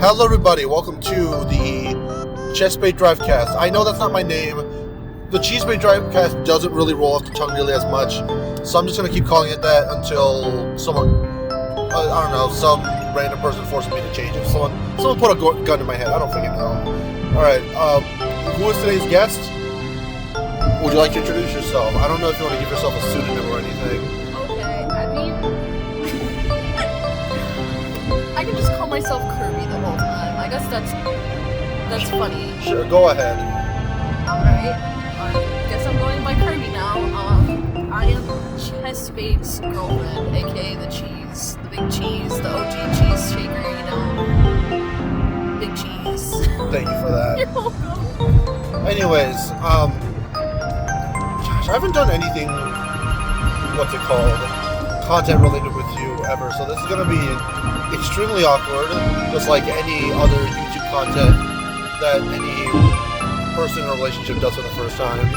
Hello everybody, welcome to the Chessbait Drivecast. I know that's not my name. The Chessbait Drivecast doesn't really roll off the tongue really as much, so I'm just going to keep calling it that until someone, I don't know, some random person forces me to change it. Someone put a gun in my head, I don't freaking know. Alright, who is today's guest? Would you like to introduce yourself? I don't know if you want to give yourself a pseudonym or anything. Okay, I mean, I can just call myself Kirby the whole time. I guess that's funny. Sure, go ahead. Alright, I guess I'm going by Kirby now. I am Chessbait's girlfriend, aka the cheese, the big cheese, the OG cheese shaker, you know. Big cheese. Thank you for that. You're welcome. Anyways, gosh, I haven't done anything, what's it called, content related with you ever, so this is going to be extremely awkward, just like any other YouTube content that any person in a relationship does for the first time.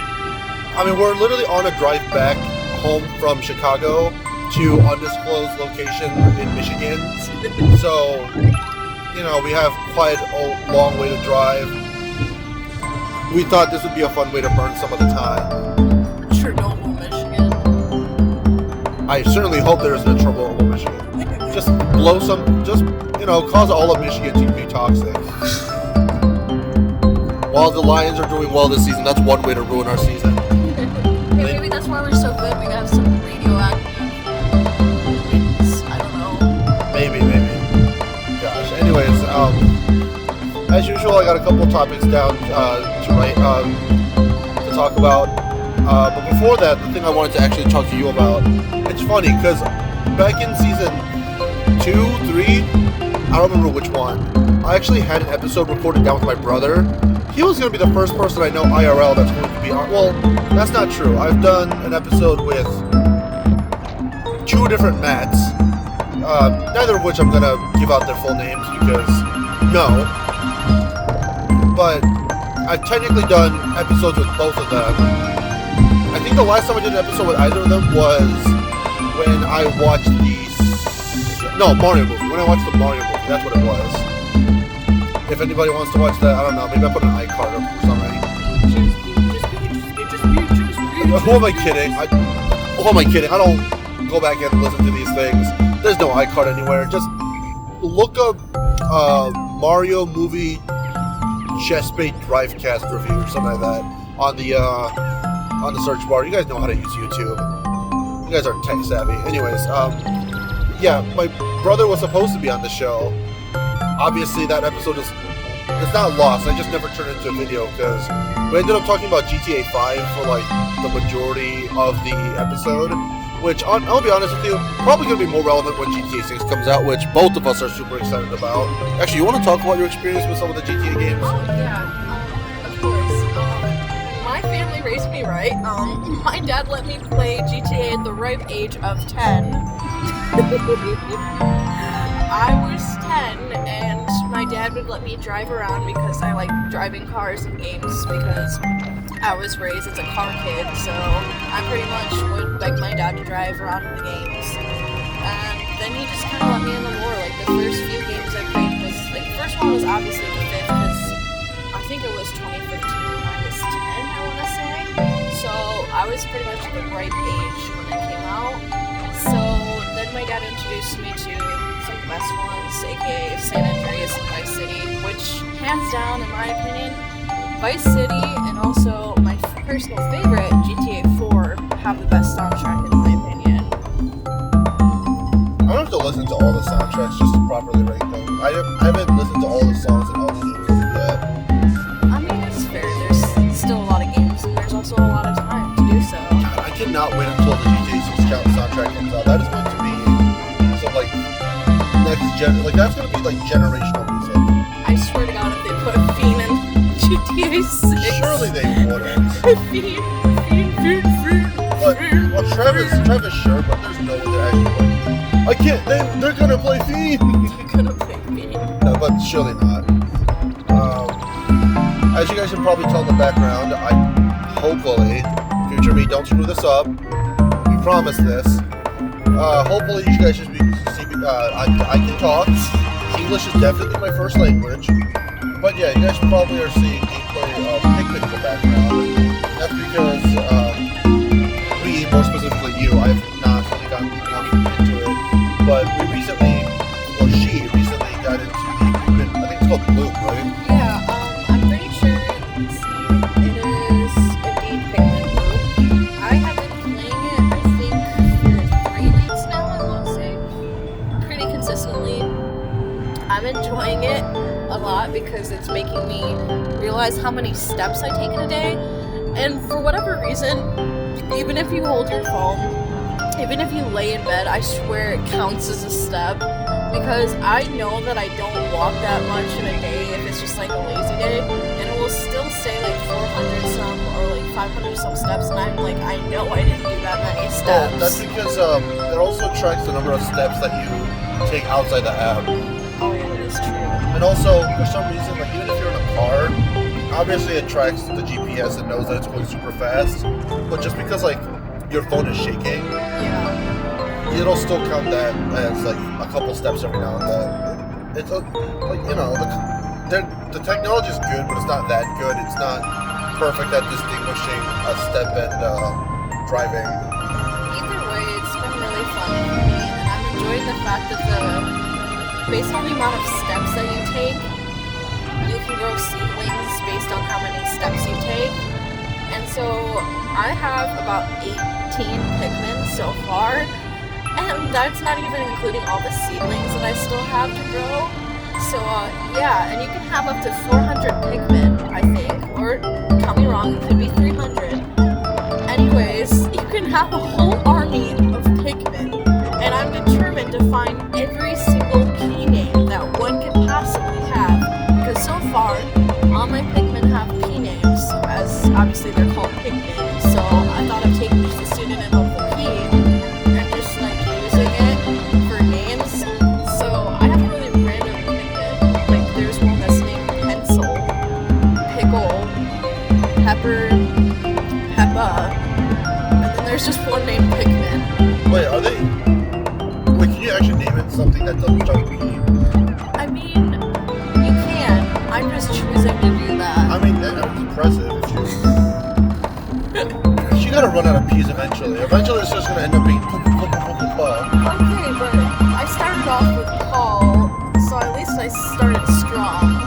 I mean, we're literally on a drive back home from Chicago to undisclosed location in Michigan, so, you know, we have quite a long way to drive. We thought this would be a fun way to burn some of the time. Chernobyl, Michigan. I certainly hope there isn't a Chernobyl, Michigan. Just blow some, you know, cause all of Michigan to be toxic. While the Lions are doing well this season, that's one way to ruin our season. Hey, maybe that's why we're so good. We got some radioactive things. I don't know. Maybe. Gosh. Anyways, as usual, I got a couple of topics down to talk about. But before that, the thing I wanted to actually talk to you about, it's funny because back in season 2, 3, I don't remember which one, I actually had an episode recorded down with my brother. He was going to be the first person I know IRL that's going to be on. Well, that's not true. I've done an episode with 2 different Matts, neither of which I'm going to give out their full names because, no. But I've technically done episodes with both of them. I think the last time I did an episode with either of them was when I watched Mario movie. When I watched the Mario movie, that's what it was. If anybody wants to watch that, I don't know, maybe I put an iCard up or something. Who am I kidding? I don't go back and listen to these things. There's no iCard anywhere. Just look up Mario movie Chessbait Drivecast review or something like that on the search bar. You guys know how to use YouTube. You guys are tech savvy. Anyways, yeah, my brother was supposed to be on the show. Obviously, that episode it's not lost. I just never turned it into a video because we ended up talking about GTA 5 for like the majority of the episode. Which, I'll be honest with you, probably going to be more relevant when GTA 6 comes out, which both of us are super excited about. Actually, you want to talk about your experience with some of the GTA games? Oh, yeah, of course. My family raised me right. My dad let me play GTA at the ripe age of 10. I was 10, and my dad would let me drive around because I like driving cars and games because I was raised as a car kid, so I pretty much would beg my dad to drive around in the games. And then he just kind of let me in the lore. Like, the first few games I played was, like, the first one was obviously the 5th, because I think it was 2015 when I was 10, I want to say. So I was pretty much the right age when it came out. So then my dad introduced me to some of the best ones, aka San Andreas and Vice City, which, hands down, in my opinion, Vice City and also my personal favorite, GTA 4, have the best soundtrack in my opinion. I don't have to listen to all the soundtracks just to properly rate them. I haven't listened to all the songs in all the games yet. I mean, it's fair. There's still a lot of games, and there's also a lot of time to do so. God, I cannot wait until the GTA 6 soundtrack comes out. That is going to be some like next gen. Like that's going to be like generational music. I swear to God, if they put a Fiend in GTA 6. Surely they wouldn't. Fiend. Well, Travis sure, but there's no way they're actually going. I can't. They're gonna play Fiend. They're gonna play Fiend. No, but surely not. As you guys can probably tell in the background, hopefully, future me, don't screw this up. We promise this. Hopefully, you guys just I can talk. English is definitely my first language. But yeah, you guys probably are seeing gameplay of Pikmin in the background. That's because we, more specifically you, I have not really gotten enough into it. But we recently, or she recently got into the Pikmin, I think it's called Bloom, right? Yeah, I'm pretty sure it is indeed Pikmin Bloom. I have been playing it, I think, for 3 weeks now, I want to say. Pretty consistently. I'm enjoying it a lot because it's making me realize how many steps I take in a day. And for whatever reason, even if you hold your phone, even if you lay in bed, I swear it counts as a step. Because I know that I don't walk that much in a day if it's just like a lazy day, and it will still say like 400 some or like 500 some steps, and I'm like, I know I didn't do that many steps. Oh, that's because it also tracks the number of steps that you take outside the app. Oh yeah, that is true. And also, for some reason, like even if you're in a car, obviously it tracks the GPS and knows that it's going super fast. But just because like your phone is shaking, Yeah. it'll still count that as like a couple steps every now and then. It's like, you know, the technology is good, but it's not that good. It's not perfect at distinguishing a step and driving. Either way, it's been really fun for me, and I'm enjoying the fact that based on the amount of steps that you take, you can grow seedlings based on how many steps you take. And so I have about 18 Pikmin so far. And that's not even including all the seedlings that I still have to grow. So, yeah, and you can have up to 400 Pikmin, I think. Or, tell me wrong, it could be 300. Anyways, you can have a whole army of Pikmin. And I'm determined to find every single key name that one could possibly have. Because so far, all my Pikmin have P names, as obviously they're called Pikmin. So, I thought I'd take just the pseudonym of the P. Peppa, and then there's just one named Pikmin. Wait, are they? Wait, can you actually name it something that doesn't start with P? I mean, you can. I'm just choosing to do that. I mean, that's impressive. She gotta run out of P's eventually. Eventually, it's just gonna end up being Okay, but I started off with Paul, so at least I started strong.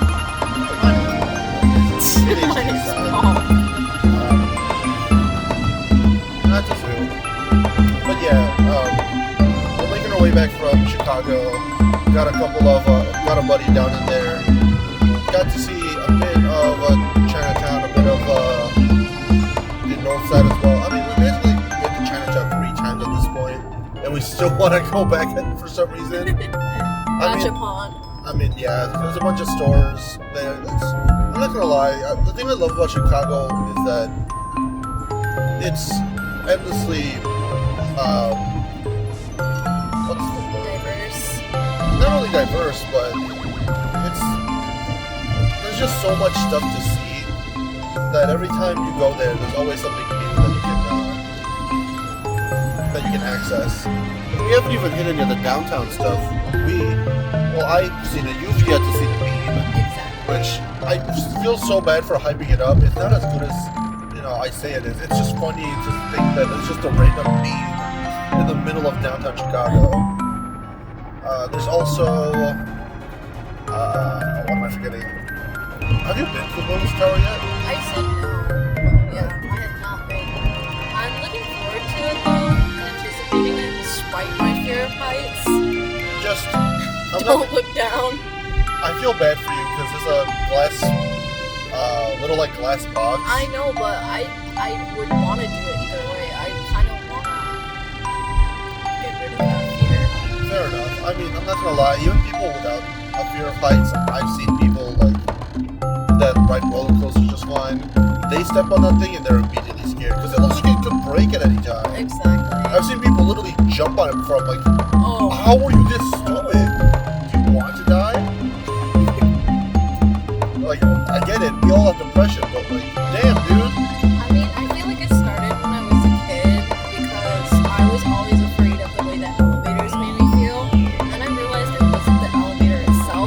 Mine is Paul. Not just who. But yeah, we're making our way back from Chicago. Got a couple of, got a buddy down in there. Got to see a bit of Chinatown, a bit of the north side as well. I mean, we basically been to Chinatown 3 times at this point, and we still want to go back for some reason. I mean, yeah, there's a bunch of stores there. I'm not gonna lie, the thing I love about Chicago is that it's endlessly, what's the word? Diverse. Not only diverse, but there's just so much stuff to see that every time you go there, there's always something new that you can access. We haven't even hit any of the downtown stuff. I've seen it. You've yet to see the Beam. Exactly. Which I feel so bad for hyping it up. It's not as good as, I say it is. It's just funny to think that it's just a random beam in the middle of downtown Chicago. There's also, what am I forgetting? Have you been to the Bonus Tower yet? I said no. Yeah, I have not been. I'm looking forward to it though, and anticipating it despite my fear of heights. Don't look down. I feel bad for you because there's a little glass box. I know, but I would want to do it either way. I kind of want to get rid of that fear. Fair enough. I mean, I'm not gonna lie. Even people without a fear of heights, I've seen people that ride roller coasters just fine. They step on that thing and they're immediately scared because it looks like it could break at any time. Exactly. I've seen people literally jump on it from oh, how are you this stupid? Do you want to die? I get it. We all have depression, but damn, dude. I mean, I feel like it started when I was a kid because I was always afraid of the way that elevators made me feel. And then I realized it wasn't the elevator itself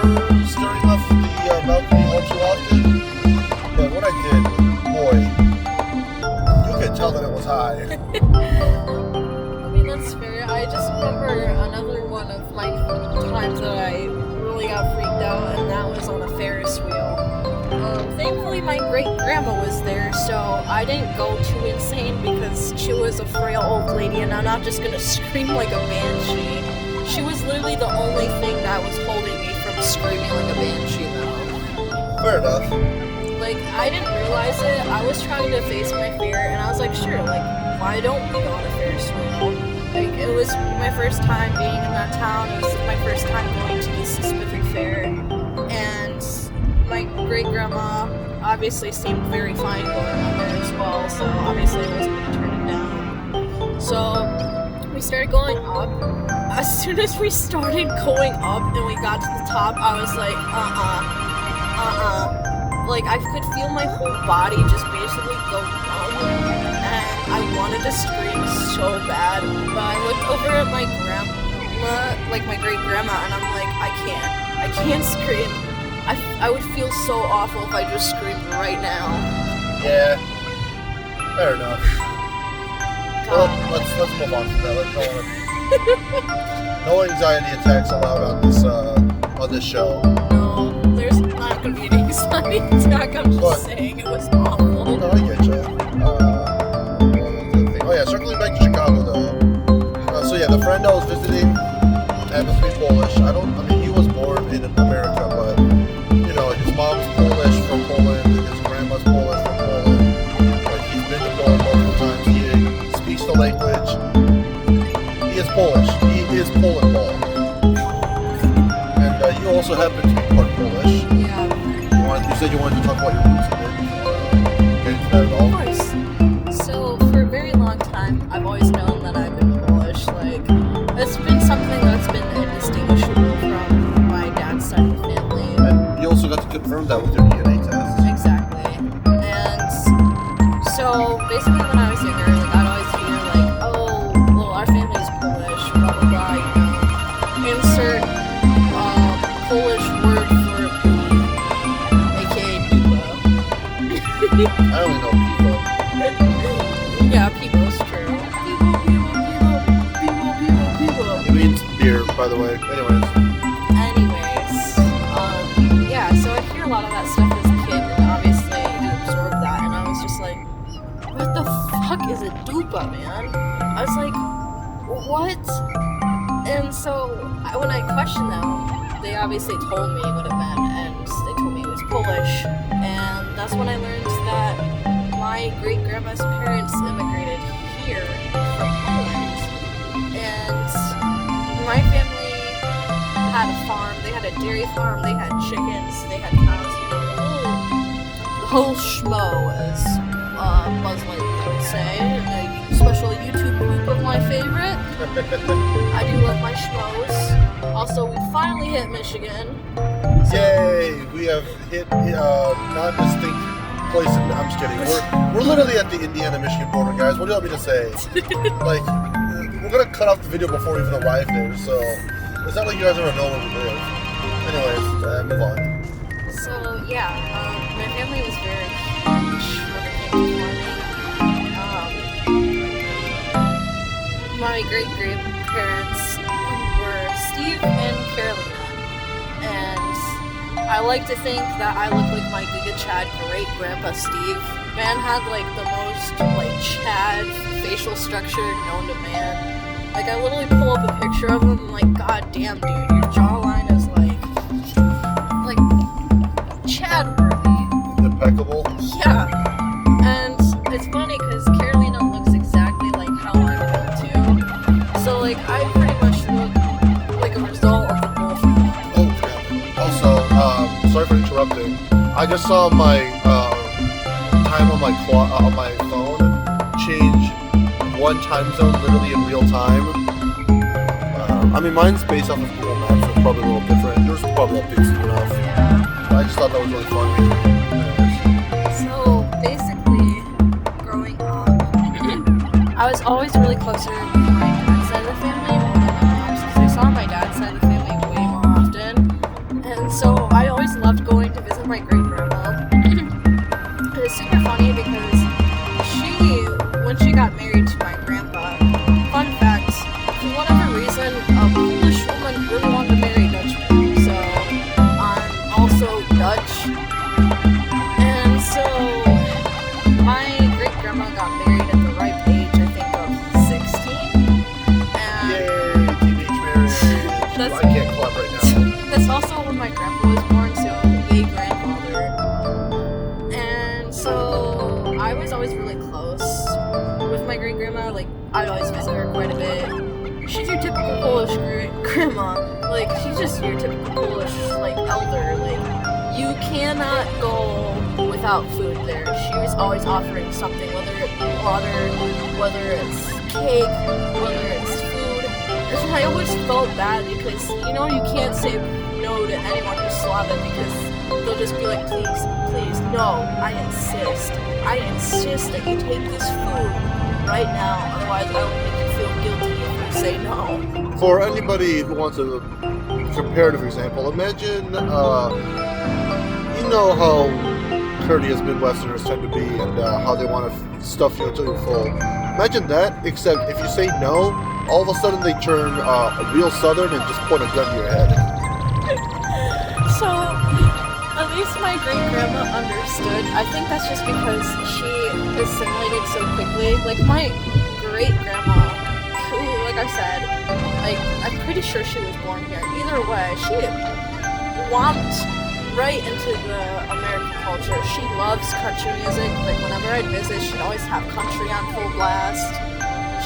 remember staring off the balcony all too often, but when I did, boy, you could tell that it was high. I mean, that's fair. I just remember another one of my times that I really got freaked out, and that was on a Ferris wheel. Thankfully, my great-grandma was there, so I didn't go too insane because she was a frail old lady, and I'm not just gonna scream like a banshee. She was literally the only thing that was holding me from screaming like a banshee, though. Fair enough. Like, I didn't realize it. I was trying to face my fear, and I was like, sure, like, why don't we go on a Ferris wheel? Like, it was my first time being in that town. It was my first time going to this specific fair, and my great-grandma obviously seemed very fine going on there as well, so obviously I wasn't going to turn it down. So we started going up. As soon as we started going up and we got to the top, I was like, Like, I could feel my whole body just basically go numb, and I wanted to scream so bad, but I looked over at my grandma, like my great-grandma, and I'm like, I can't scream. I would feel so awful if I just screamed right now. Yeah, fair enough. Well, let's move on from that. No anxiety attacks allowed on this show. No, there's not gonna be an anxiety attack. I'm just saying it was awful. No, I get you. Oh yeah, circling back to Chicago though. So yeah, the friend I was visiting happens to be Polish. I mean, he was born in America, but you know, his mom's Polish from Poland, his grandma's Polish from Poland. Like, he's been to Poland multiple times. He speaks the language. He is Polish. He is Poland ball. And you also happen to be part Polish. Yeah. You said you wanted to talk about your roots a bit. Get into that at all? Of course. So, for a very long time, I've always known that I've been Polish. Like, it's been something that's been indistinguishable from my dad's side of the family. And you also got to confirm that with your DNA test. Exactly. And so, basically, when I was younger, like, I'd always hear, like, oh, well, our family's Polish, blah, blah, blah, you know. Insert Polish word for booty, aka dupa. I only know people. Yeah, people's true. People. It means beer, by the way. Yeah, so I hear a lot of that stuff as a kid, and obviously I absorbed that, and I was just like, what the fuck is a dupa, man? I was like, what? And so, when I questioned them, they obviously told me what it meant, and they told me it was Polish, and that's when I learned that my great-grandma's parents immigrated here from Poland, and my family had a farm, they had a dairy farm, they had chickens, they had cows, you know, the whole schmo, as Buzz Lightyear would say, a special YouTube poop of my favorite. I do love my schmoes. Also, we finally hit Michigan. So. Yay! We have hit non-distinct place. I'm just kidding. We're literally at the Indiana-Michigan border, guys. What do you want me to say? Like, we're gonna cut off the video before we even arrive there, so it's not like you guys ever know where we live. Anyways, move on. So yeah, my family was very huge when it came to farming. My great-grandparents were Steve and Carolina, and I like to think that I look like my Giga Chad great-grandpa Steve. Man had like the most like Chad facial structure known to man. Like, I literally pull up a picture of him and like, god damn dude, your jawline is like Chad-worthy. Impeccable. Yeah. And it's funny because Carolina looks exactly like how I look too. So like, I pretty much look like a result of the both of them. Oh, yeah. Also, sorry for interrupting. I just saw my time on my phone change one time zone literally in real time. I mean, mine's based off of Google Maps, so it's probably a little different. Yours probably updates soon enough. Yeah. I just thought that was really funny. So basically, growing up, I was always really closer to my dad's side of the family more than my mom's, because I saw my dad's side of the family way more often. And loved going to visit my great-grandma. It's super funny because when she got married to my grandpa, fun fact, for whatever reason, a Polish woman really wanted to marry a Dutchman. So, I'm also Dutch. And so, my great-grandma got married at the ripe age, I think, of 16. And Yay, teenage marriage. I can't clap right now. That's also when my grandpa was born, so yay grandfather. And so I was always really close with my great grandma. Like, I'd always visit her quite a bit. She's your typical Polish grandma. Like, she's just your typical Polish like elder. Like, you cannot go without food there. She was always offering something, whether it's water, whether it's cake, whether it's food. And I always felt bad because, you know, you can't say no to anyone who's Slavic because they'll just be like, please, please, no, I insist that you take this food right now, otherwise I will make you feel guilty if you say no. For anybody who wants a comparative example, imagine, you know how courteous Midwesterners tend to be and how they want to stuff you until you're full. Imagine that, except if you say no, all of a sudden they turn real Southern and just point a gun to your head. So, at least my great-grandma understood. I think that's just because she assimilated so quickly. Like, my great-grandma, who, like I said, like, I'm pretty sure she was born here. Either way, she whomped right into the American culture. She loves country music. Like, whenever I'd visit, she'd always have country on full blast.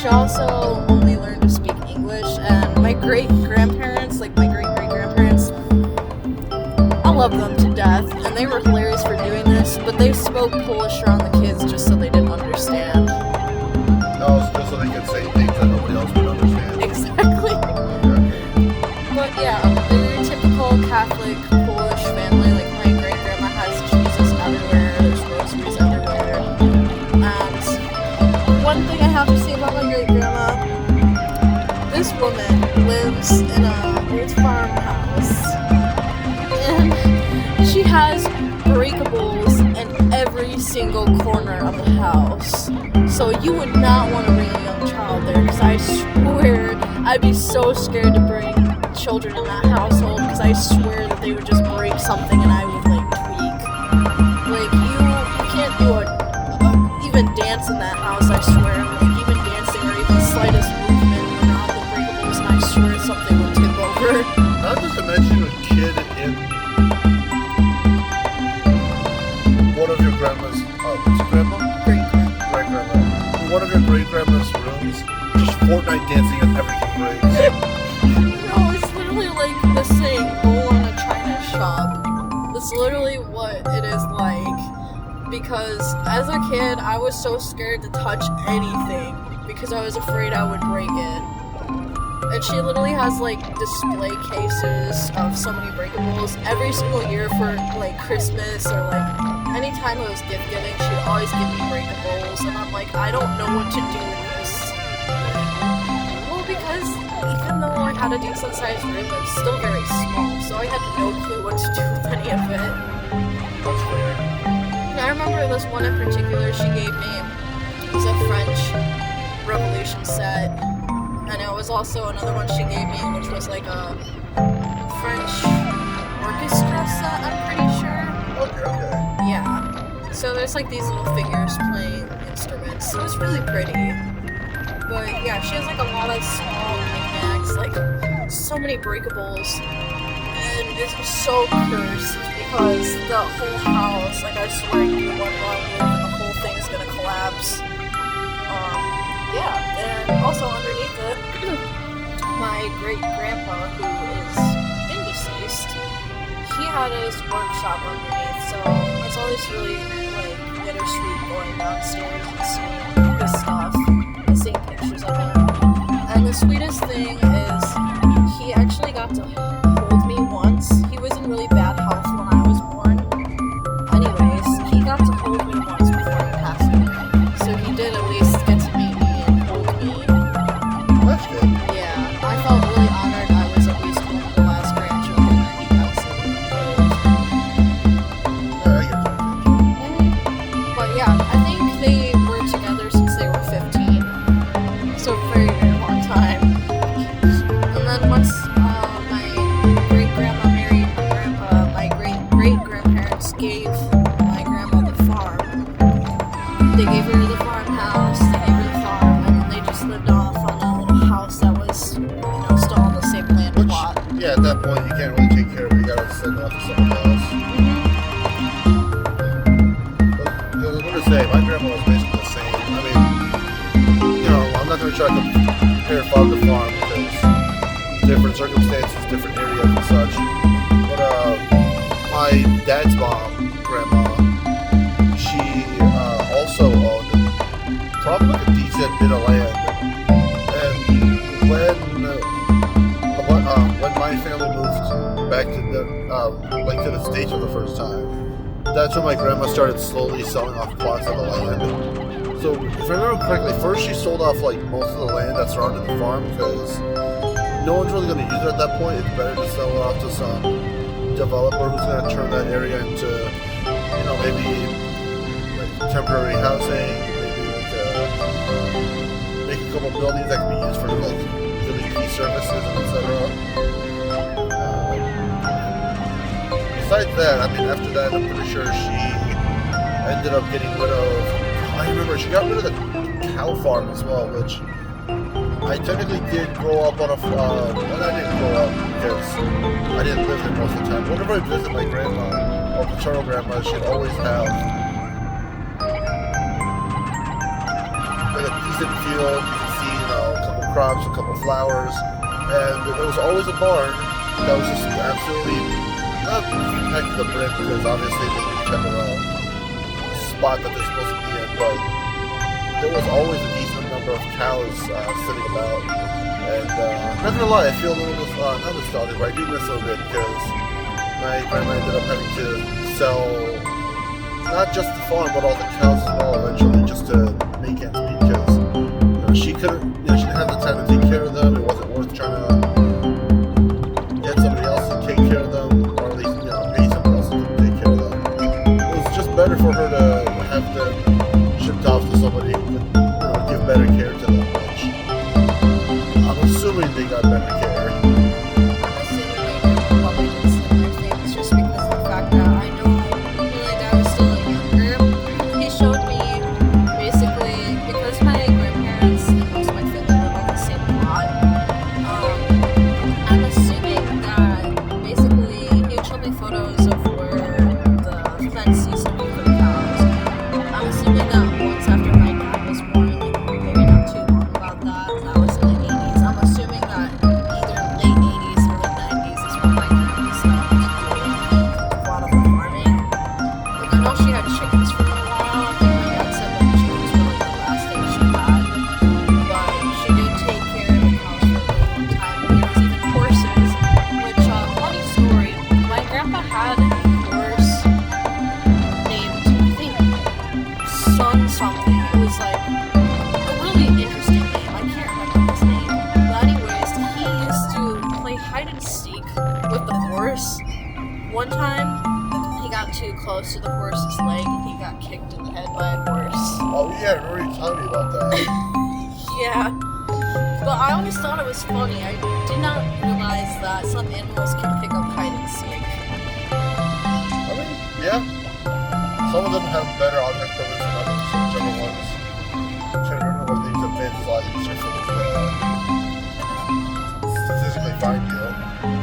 She also only learned to speak English, and my great-grandparents, like my great-great-grandparents, I love them to death, and they were hilarious for doing this, but they spoke Polish around the kids just so they didn't understand. No, just so they could say things that nobody else would understand. Exactly. But yeah, a very typical Catholic Polish family. Like, my great-grandma has Jesus everywhere, there's rosaries everywhere. And one thing I have to say about my great-grandma, this woman lives in an old farmhouse, and she has breakables in every single corner of the house. So you would not want to bring a young child there, because I swear I'd be so scared to bring children in that household, because I swear that they would just break something and I would like tweak. Like, you can't do even dance in that house, I swear. Like, even dancing or even slightest movement around the breakables, and I swear something would tip over. Not just to mention a kid in one of your grandma's, what's your grandma? Great-grandma. In one of your great-grandma's rooms, just Fortnite dancing as everything breaks. No, it's literally like the saying, go on a China shop. That's literally what it is like. Because as a kid, I was so scared to touch anything because I was afraid I would break it. And she literally has like display cases of so many breakables every single year for like Christmas or like anytime it was gift giving. She'd always give me breakables, and I'm like, I don't know what to do with this. Well, because even though I had a decent sized room, it was still very small, so I had no clue what to do with any of it. That's weird. I remember this one in particular she gave me. It was a French Revolution set. And it was also another one she gave me, which was like a French orchestra set, I'm pretty sure. Okay. Yeah. So there's like these little figures playing instruments. It was really pretty. But yeah, she has like a lot of small knickknacks, like so many breakables. And it's just so cursed because the whole house, like I swear you do one wrong move and the whole thing is gonna collapse. Yeah, and also underneath it, my great-grandpa, who is deceased, he had his workshop underneath, so it's always really, like, bittersweet going downstairs and seeing his stuff, and seeing pictures of him. And the sweetest thing is, he actually got to hold me once. He was in really bad health when I was born. Anyways, he got to hold me once before he passed away, so he did at least get to meet me. That's good. Yeah, I felt really honored I was at least one of the last grandchildren that he passed away. you gotta send off to someone else. But, I was going to say, my grandma was basically the same. I mean, I'm not going to try to compare farm to farm because different circumstances, different areas and such. But my dad's mom, grandma, she also owned probably like a decent bit of land. And when my family moved back to the to the States for the first time, that's when my grandma started slowly selling off plots of the land. So if I remember correctly, first she sold off like most of the land that surrounded the farm because no one's really going to use it at that point. It's better to sell it off to some developer who's going to turn that area into, maybe like temporary housing, maybe make a couple buildings that can be used for like really key services, etc. Besides that, I mean, after that, I'm pretty sure she ended up getting rid of. I remember she got rid of the cow farm as well, which I technically did grow up on a farm. And I didn't grow up because I didn't live there most of the time. Whenever I visit my grandma or paternal grandma, she'd always have like a decent field. You could see, a couple crops, a couple flowers, and there was always a barn that was just absolutely not packed to the brim because obviously they each have their own spot that they're supposed to be in, but there was always a decent number of cows sitting about. And not gonna lie, I feel a little bit not nostalgic, but I do miss a little bit because my grandma ended up having to sell not just the farm but all the cows as well eventually just to make ends meet because she couldn't, she didn't have the time to take care of them. It wasn't worth trying to get somebody else to take care of them, or at least pay somebody else to take care of them. It was just better for her to have them shipped off to somebody who could give better care to them, which I'm assuming they got better care. Probably did similar things just because of the fact that I know when my dad was still younger, he showed me basically, because my grandparents and most of my family live on the same lot, I'm assuming that basically he would show me photos of where the fence used to be for the cows. I'm assuming that once after my dad was born, like maybe not too long about that, that was in the 80s. I'm assuming that either late 80s or the 90s is when my grandma stopped doing a lot of the farming. Like I know she had chickens for a while. I think my dad said that chickens were like the last thing she had. But she did take care of the cows for a really long time. There was even horses, which, funny story, my grandpa had a horse named, I think, Sun something. It was like a really interesting name. I can't remember his name. But anyways, he used to play hide and seek with the horse. One time, he got too close to the horse's leg and he got kicked in the head by a horse. Oh yeah, I remember you telling me about that. Yeah. But I always thought it was funny. I did not realize that some animals can pick up hide and seek. I mean, yeah. Some of them have better object permanence than others, so whichever ones. I'm trying to remember what things have been a lot easier for them to statistically find you.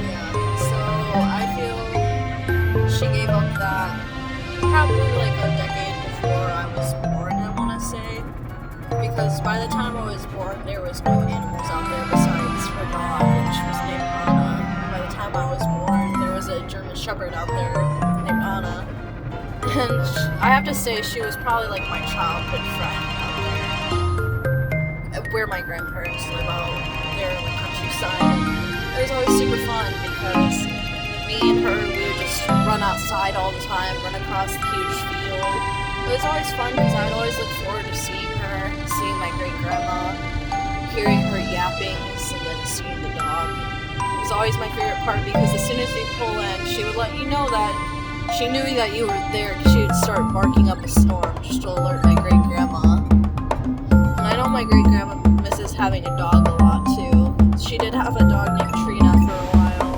Yeah. So I feel she gave up that probably like a decade before I was born, I want to say. Because by the time I was born, there was no animals out there besides her dog, which was named Anna. By the time I was born, there was a German Shepherd out there named Anna. And I have to say, she was probably like my childhood friend out there. Where my grandparents live out there in the countryside. It was always super fun because me and her, we would just run outside all the time, run across the huge field. It was always fun because I'd always look forward to seeing her, seeing my great-grandma, hearing her yappings, and then seeing the dog. It was always my favorite part because as soon as we pull in, she would let you know that she knew that you were there because she would start barking up a storm just to alert my great-grandma. And I know my great-grandma misses having a dog a lot too. She did have a dog named Trina for a while,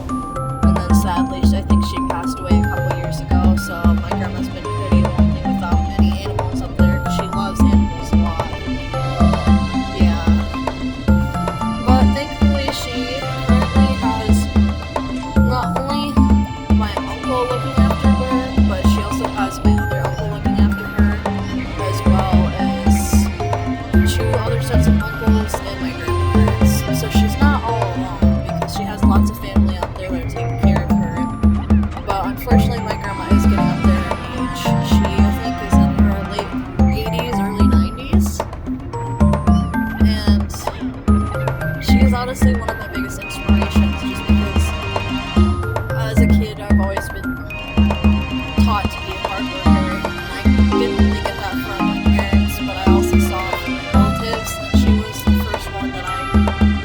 and then sadly, I think she passed away a couple years ago, so my grandma's been pretty lonely without any animals up there because she loves animals a lot. Yeah. But thankfully, she currently has not only unfortunately, my grandma is getting up there in age. She, I think, is in her late 80s, early 90s. And she is honestly one of my biggest inspirations just because as a kid, I've always been taught to be a hard worker. I didn't really get that from my parents, but I also saw it from my relatives, and she was the first one that I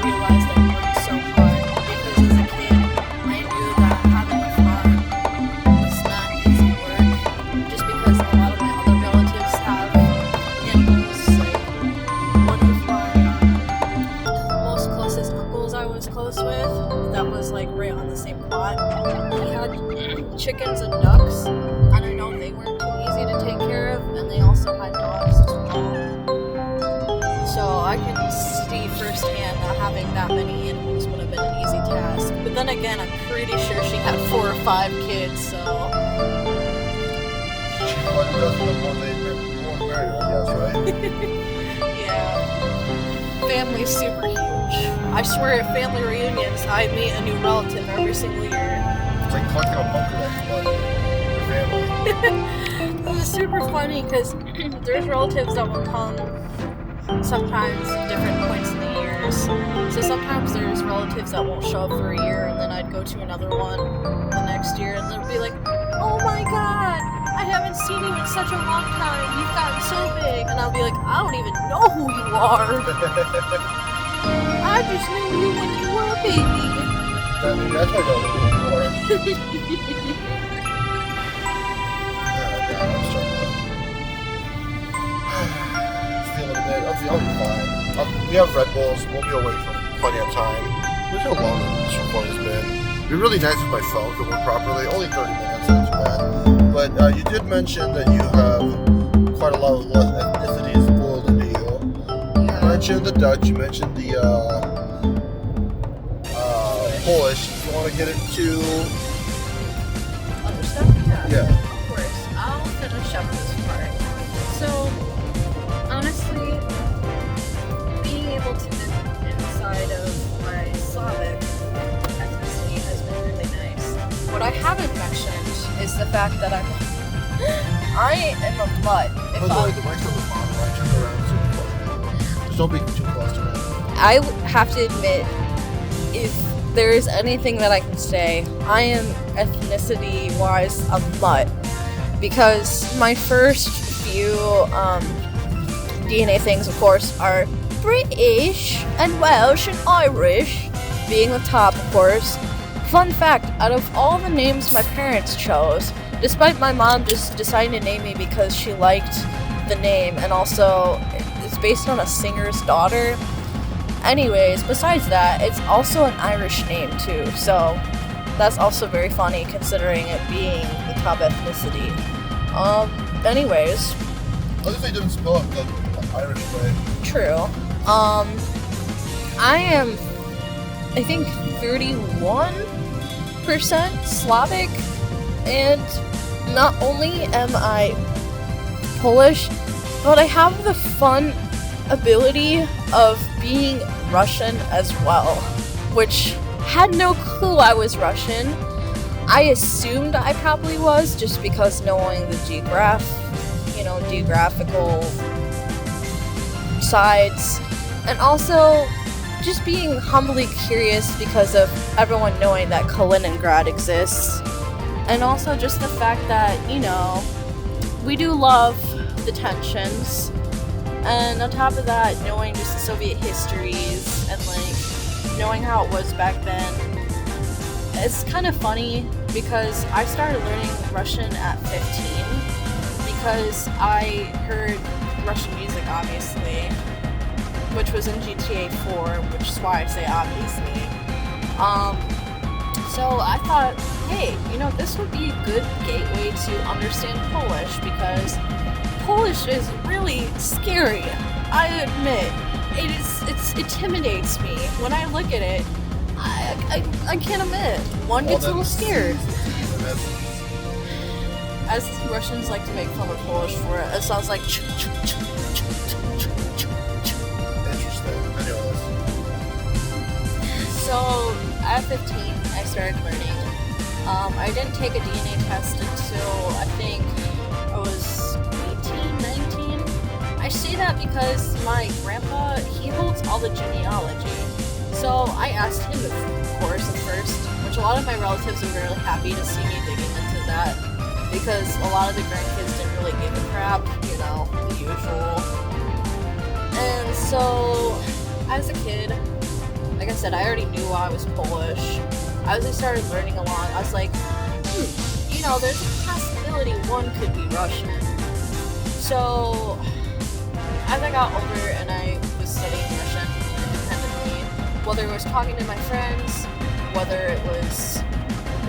realized that worked so hard. Because as a kid, I knew that having a farm was not easy work, just because a lot of my other relatives have animals. Like one of my most closest uncles I was close with, that was like right on the same plot. He had chickens and ducks, and I know they weren't too easy to take care of, and they also had dogs as well. So I can see firsthand that having that many animals would have been an easy task. But then again, I'm pretty sure she had 4 or 5 kids, so She probably does the one they won't marry, I guess, right? yeah. Family's super huge. I swear at family reunions, I meet a new relative every single year. It's like collecting a Pokédex, but your family. This is super funny because there's relatives that will come sometimes at different points in the years. So sometimes there's relatives that won't show up for a year, and then I'd go to another one the next year, and they'll be like, "Oh my god, I haven't seen you in such a long time. You've gotten so big." And I'll be like, "I don't even know who you are. I just knew you when you were a baby." That's why I don't know who you are. I'm struggling. Feeling a bit. I'll be fine. We have Red Bulls. We'll be away for plenty of time. Look how long this recording has been. It'd be really nice if my phone could work properly. Only 30 minutes, not too bad. But you did mention that you have quite a lot of ethnicities boiled into you. You mentioned the Dutch. You mentioned the Polish. If you want to get into... Other stuff? Yeah. Of course. I'll finish up this part. So, honestly, being able to live inside of my Slavic ethnicity has been really nice. What I haven't mentioned is the fact that I am a mutt. By the way, the mic's on the bottom right. Turn around so you can... Just don't be too close to it. I have to admit, if there is anything that I can say, I am ethnicity-wise a mutt. Because my first few DNA things, of course, are British and Welsh and Irish, being the top, of course. Fun fact, out of all the names my parents chose, despite my mom just deciding to name me because she liked the name, and also it's based on a singer's daughter. Anyways, besides that, it's also an Irish name too, so that's also very funny considering it being the top ethnicity. Anyways. At least they didn't spell it the Irish way. True. I am, I think, 31% Slavic, and not only am I Polish, but I have the fun ability of being Russian as well, which had no clue I was Russian. I assumed I probably was just because knowing the geographical sides, and also just being humbly curious because of everyone knowing that Kaliningrad exists, and also just the fact that, we do love the tensions. And on top of that, knowing just the Soviet histories and knowing how it was back then, it's kind of funny because I started learning Russian at 15 because I heard Russian music, obviously, which was in GTA 4, which is why I say obviously. So I thought, hey, this would be a good gateway to understand Polish because Polish is really scary. I admit, it intimidates me. When I look at it, I can't admit. One gets a little scared. As Russians like to make fun of Polish for it sounds like Interesting. Anyways. So, at 15, I started learning. I didn't take a DNA test until I think I was 18, 19. I say that because my grandpa, he holds all the genealogy. So I asked him, of course, at first, which a lot of my relatives were really happy to see me digging into that because a lot of the grandkids didn't really give a crap, you know, the usual. And so, as a kid, like I said, I already knew I was Polish. As I started learning along, I was like, you know, there's a possibility one could be Russian. So, as I got older and I was studying Russian independently, whether it was talking to my friends, whether it was,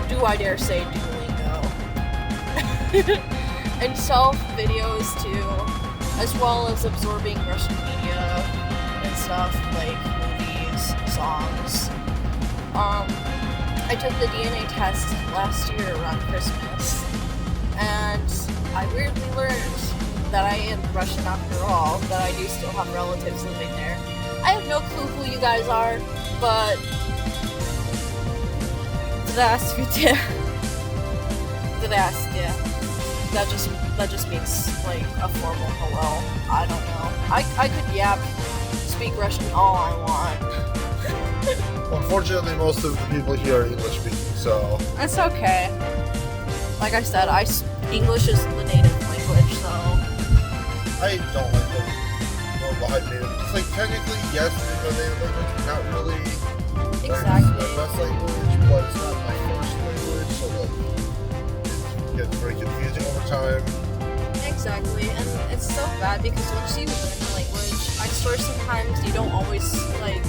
do I dare say, Duolingo, and self-videos too, as well as absorbing Russian media and stuff like movies, songs. I took the DNA test last year around Christmas, and I weirdly learned that I am Russian after all, that I do still have relatives living there. I have no clue who you guys are, but Здравствуйте. Здравствуйте. That just means like a formal hello. I don't know. I could speak Russian all I want. Unfortunately, most of the people here are English speaking, so... It's okay. Like I said, English is the native language, so... I don't like the more behind native. It's like, technically, yes, it's a native language, not really... Exactly. Like, my best language, but it's not my first language, so like... It gets very confusing over time. Exactly, and it's so bad because once you learn the language, I swear sometimes you don't always, like,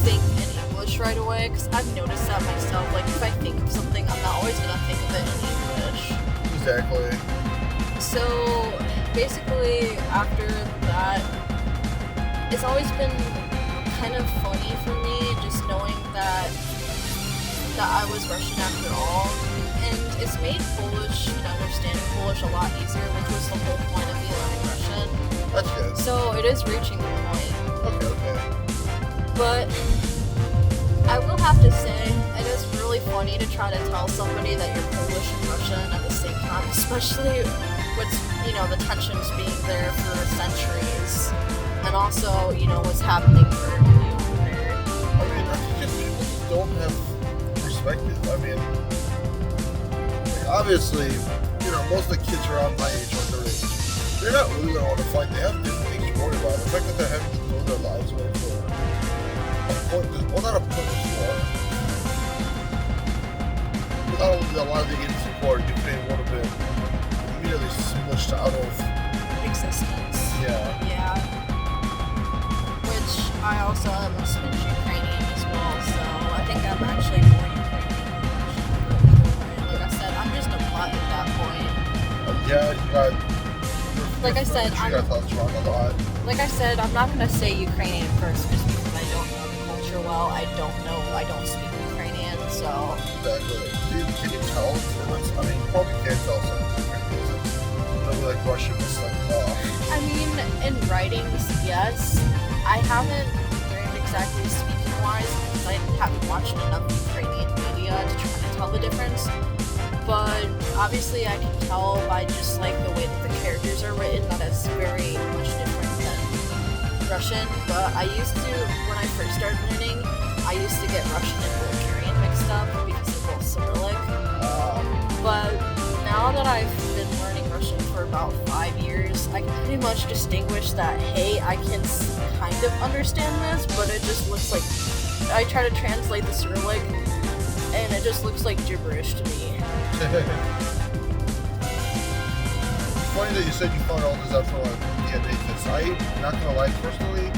think in English right away, because I've noticed that myself. Like, if I think of something, I'm not always gonna think of it in English. Exactly. So, basically, after that, it's always been kind of funny for me, just knowing that I was Russian after all, and it's made Polish and understanding Polish a lot easier, which was the whole point of me learning Russian. That's good. So, it is reaching the point. Okay. But I will have to say, it is really funny to try to tell somebody that you're Polish and Russian at the same time, especially with, you know, the tensions being there for centuries, and also, you know, what's happening currently over there. I mean, I think if people just don't have perspective. I mean, like, obviously, you know, most of the kids around my age or their age, they're not really going to want to fight. They have different things to worry about. The fact that they're having to throw their lives away for well, not a pointless war. Without a lot of the aid and support, Ukraine would have been immediately smushed out of existence. Yeah. Which I also am a Spanish Ukrainian as well, so I think I'm actually more Ukrainian. Like I said, I'm just a butt at that point. Yeah, you got. Like I said, you got thoughts wrong a lot. Like I said, I'm not gonna say Ukrainian first just because I don't know the culture well. I don't speak Ukrainian, so. Exactly. Can you tell? I mean, you probably can't tell some Ukrainians. Like Russian is like, I mean, in writings, yes. I haven't learned exactly speaking wise because I haven't watched enough Ukrainian media to try to tell the difference. But obviously I can tell by just like the way that the characters are written that it's very much different than Russian. But I used to, when I first started learning, I used to get Russian and Bulgarian mixed up because they're both Cyrillic. But now that I've been learning Russian for about 5 years, I can pretty much distinguish that, hey, I can kind of understand this, but it just looks like, I try to translate the Cyrillic, and it just looks like gibberish to me. It's funny that you said you found all this out for like DNA tests. I'm not gonna lie, personally,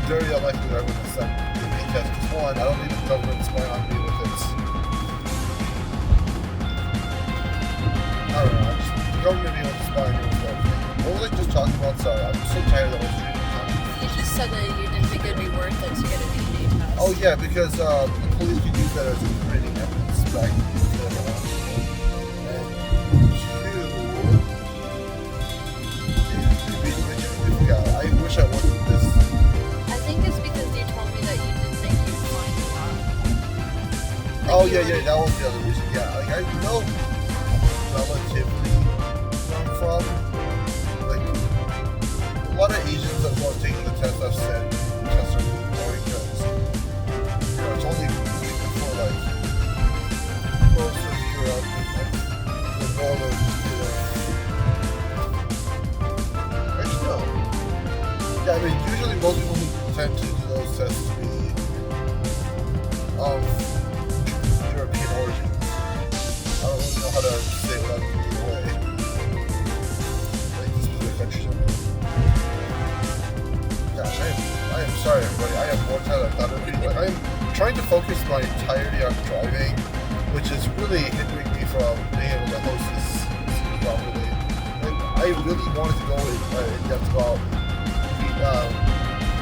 very unlikely that I'm gonna send DNA tests. Because one, I don't need the government spying on me with this. I don't know, the government being able to spy on me with stuff. What was I just talking about? Sorry, I'm so tired of that. You just said that you didn't think it'd be worth it to get a DNA test. Oh yeah, because the police could use that as incriminating evidence back in the day. I wish I wasn't this. I think it's because you told me that you didn't think you'd find a lot. Oh yeah, that was the other reason. Yeah, I I know relatively where I'm from. Like, a lot of Asians that was taking the test have said tests are really boring because, it's only really good for, like, most of Europe and, like, the northern, actually, no. Yeah, I mean, usually most people who tend to do those tests to be of European origin. I don't really know how to say it without giving it away. Like, this specific countries are made. Gosh, I am sorry, everybody. I am more tired than I thought it would be. Like, I am trying to focus my entirety on driving, which is really hindering me from being able to host this properly. And I really wanted to go in depth about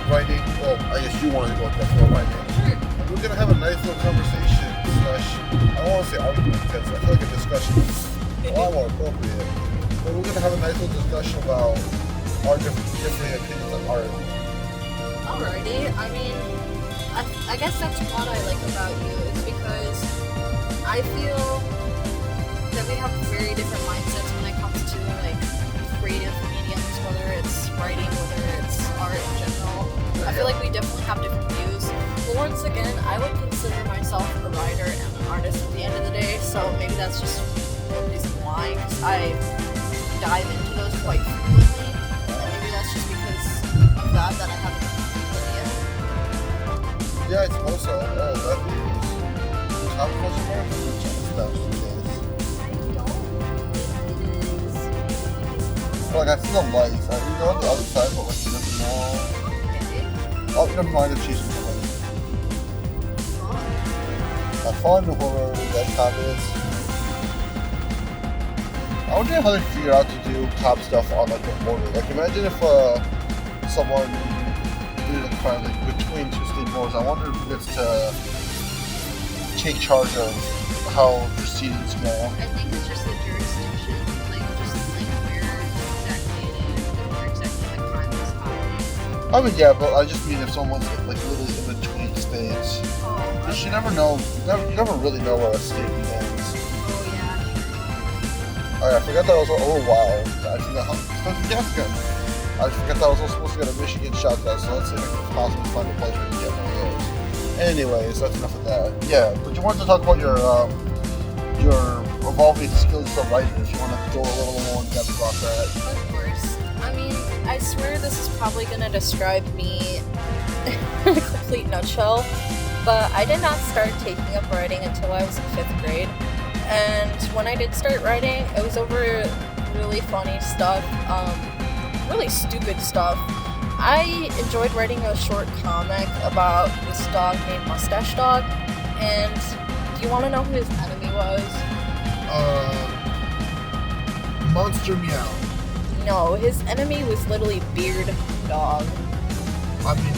writing. Well, I guess you wanted to go in depth about writing. And we're gonna have a nice little conversation slash, I don't want to say argument because I feel like a discussion is a lot more appropriate. But we're gonna have a nice little discussion about our differing opinions on art. Alrighty, I mean, I guess that's what I like about you, is because I feel that we have very different mindsets when it comes to, like, creative mediums, whether it's writing, whether it's art in general. I feel like we definitely have different views. But once again, I would consider myself a writer and an artist at the end of the day, so maybe that's just the reason why, because I dive into those quite frequently, and maybe that's just because of that I have an opinion. Yeah, I suppose so. Oh, that is top question mark or just that is. Like, I see the lights. You go on the other side, but like, you don't know. Oh, never mind the cheese. Have fun, whoever that cop is. I wonder how they figure out to do cop stuff on like a border. Like, imagine if someone did a crime like between two state borders. I wonder if it's to take charge of how proceedings go. I think it's just the jurisdiction, like just like where exactly it is, and where exactly the crime is happening. I mean, yeah, but I just mean if someone's like literally in between states. Because you never know, you never really know where a state ends. Oh, yeah. Alright, I forgot that I was, oh wow, I forgot how, Jessica. I forgot that I was supposed to get a Michigan shotgun, so let's see if I can possibly find a place where we can get one of those. Anyways, that's enough of that. Yeah, but you wanted to talk about your evolving skills as a writer, if you want to go a little more in depth about that. Of course. I mean, I swear this is probably going to describe me in a complete nutshell, but I did not start taking up writing until I was in 5th grade. And when I did start writing, it was over really funny stuff, really stupid stuff. I enjoyed writing a short comic about this dog named Mustache Dog, and do you want to know who his enemy was? Monster Meow. No, his enemy was literally Beard Dog. I mean,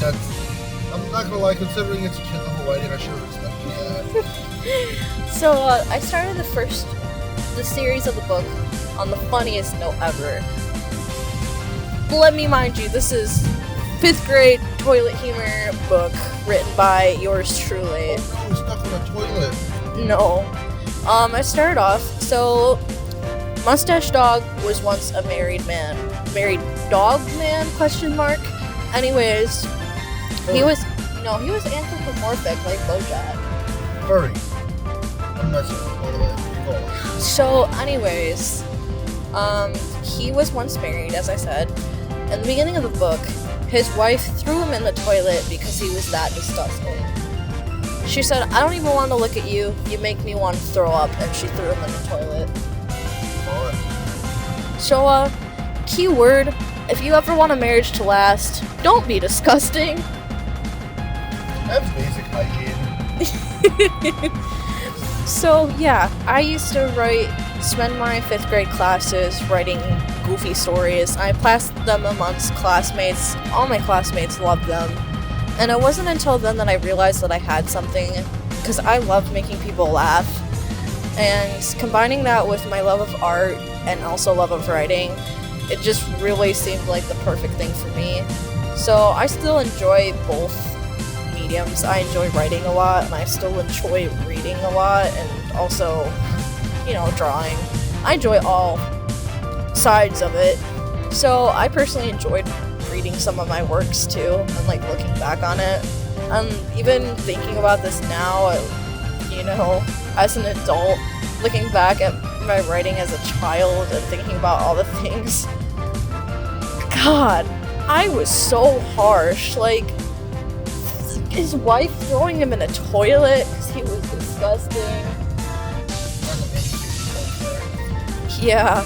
I'm not gonna lie, considering it's a kid level writing, I should have expected that. So, I started the series of the book on the funniest note ever. Let me mind you, this is 5th grade toilet humor book written by yours truly. Oh no, stuck in a toilet. No. I started off, so Mustache Dog was once a married dog man, question mark. Anyways, he was anthropomorphic like Bojack. Furry. I'm messing with it, by the way. Go on. So anyways, he was once married, as I said. In the beginning of the book, his wife threw him in the toilet because he was that disgusting. She said, "I don't even want to look at you. You make me want to throw up," and she threw him in the toilet. So, keyword, if you ever want a marriage to last, don't be disgusting. That's basic hygiene. So, yeah, I used to spend my 5th grade classes writing goofy stories. I passed them amongst classmates. All my classmates loved them. And it wasn't until then that I realized that I had something, because I love making people laugh. And combining that with my love of art and also love of writing, it just really seemed like the perfect thing for me. So I still enjoy both mediums. I enjoy writing a lot, and I still enjoy reading a lot, and also drawing. I enjoy all sides of it. So I personally enjoyed reading some of my works too, and like looking back on it. Even thinking about this now, as an adult, looking back at my writing as a child and thinking about all the things. God, I was so harsh. Like, his wife throwing him in a toilet because he was disgusting. Yeah,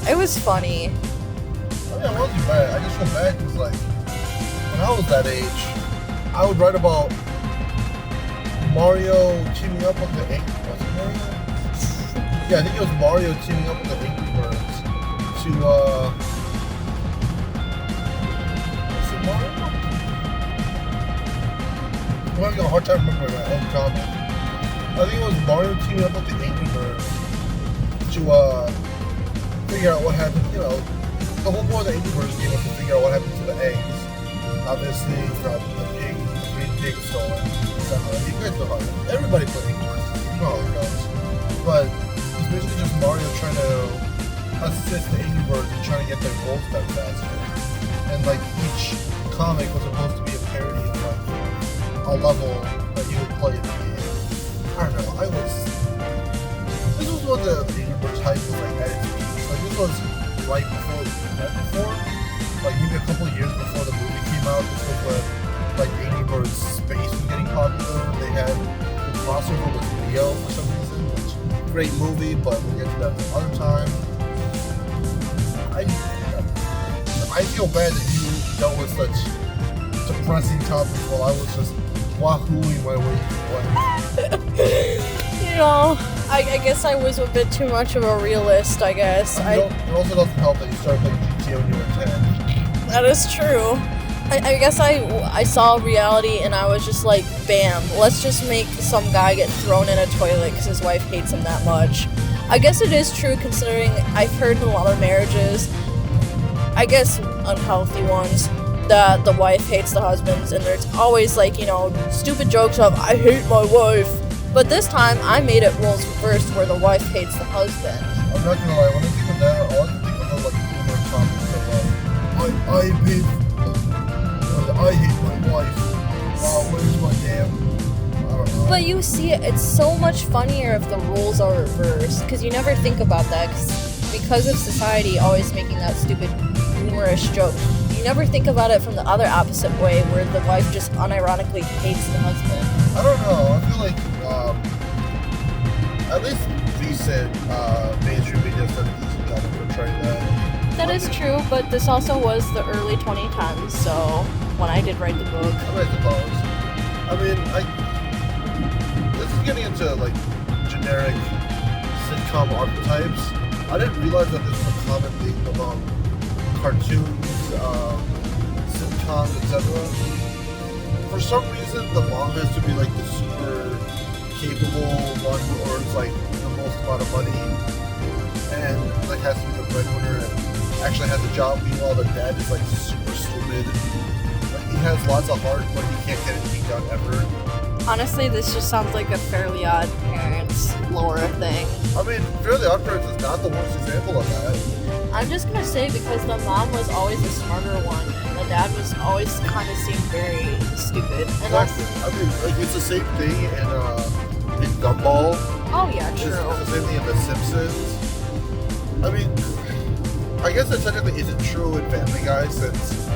it was funny. I mean, I wasn't bad. I just feel bad because, like, when I was that age, I would write about Mario teaming up with the Angry Birds. Was it Mario? Yeah, I think it was Mario teaming up with the Angry Birds to, was it Mario? I'm having a hard time remembering my own comment. I think it was Mario teaming up with the Angry Birds to, figure out what happened, the whole point of the Angry Birds game was to figure out what happened to the eggs. Obviously, from the green pig stolen, etc. You guys know how everybody played Angry Birds, you know how it goes. But it's basically just Mario trying to assist the Angry Birds and trying to get their goals done faster. And like each comic was supposed to be a parody of like a level that you would play in the game. I don't know, this was what the Angry Birds hype was like at its peak. Like this was right before the internet like maybe a couple of years before the movie came out. This was when like Angry Birds Space was getting popular. They had the crossover with Leo for some reason, which great movie, but we'll get to that another time. I feel bad that you dealt with such depressing topics while I was just wahooing my way through life. I guess I was a bit too much of a realist, I guess. It also doesn't help that you started playing GTA when you were 10. That is true. I guess I saw reality and I was just like, bam, let's just make some guy get thrown in a toilet because his wife hates him that much. I guess it is true considering I've heard in a lot of marriages, I guess unhealthy ones, that the wife hates the husbands and there's always like, stupid jokes of, I hate my wife. But this time, I made it roles reversed where the wife hates the husband. I'm not gonna lie, when I think of that, all I can think of are like humor comments of I hate my wife. Where's my damn? I don't know. But you see, it's so much funnier if the roles are reversed, because you never think about that, because of society always making that stupid humorous joke. You never think about it from the other opposite way, where the wife just unironically hates the husband. I don't know. I feel like at least recent mainstream media has done an easy job of portraying that. That is true, but this also was the early 2010s, so when I did write the book. I suppose. I mean, this is getting into like generic sitcom archetypes. I didn't realize that this was a common theme among cartoons, sitcoms, etc. For some reason, the mom has to be like the super capable one who earns like the most amount of money and like has to be the breadwinner and actually has a job. Meanwhile, the dad is like super stupid. Like he has lots of heart, but he can't get anything done ever. Honestly, this just sounds like a Fairly Odd Parents lore thing. I mean, Fairly Odd Parents is not the worst example of that. I'm just gonna say because the mom was always the smarter one, and the dad was always kind of seemed very stupid. Exactly. I mean, like it's the same thing in Gumball. Oh yeah, true. It's the same thing in The Simpsons. I mean, I guess that technically isn't true in Family Guy since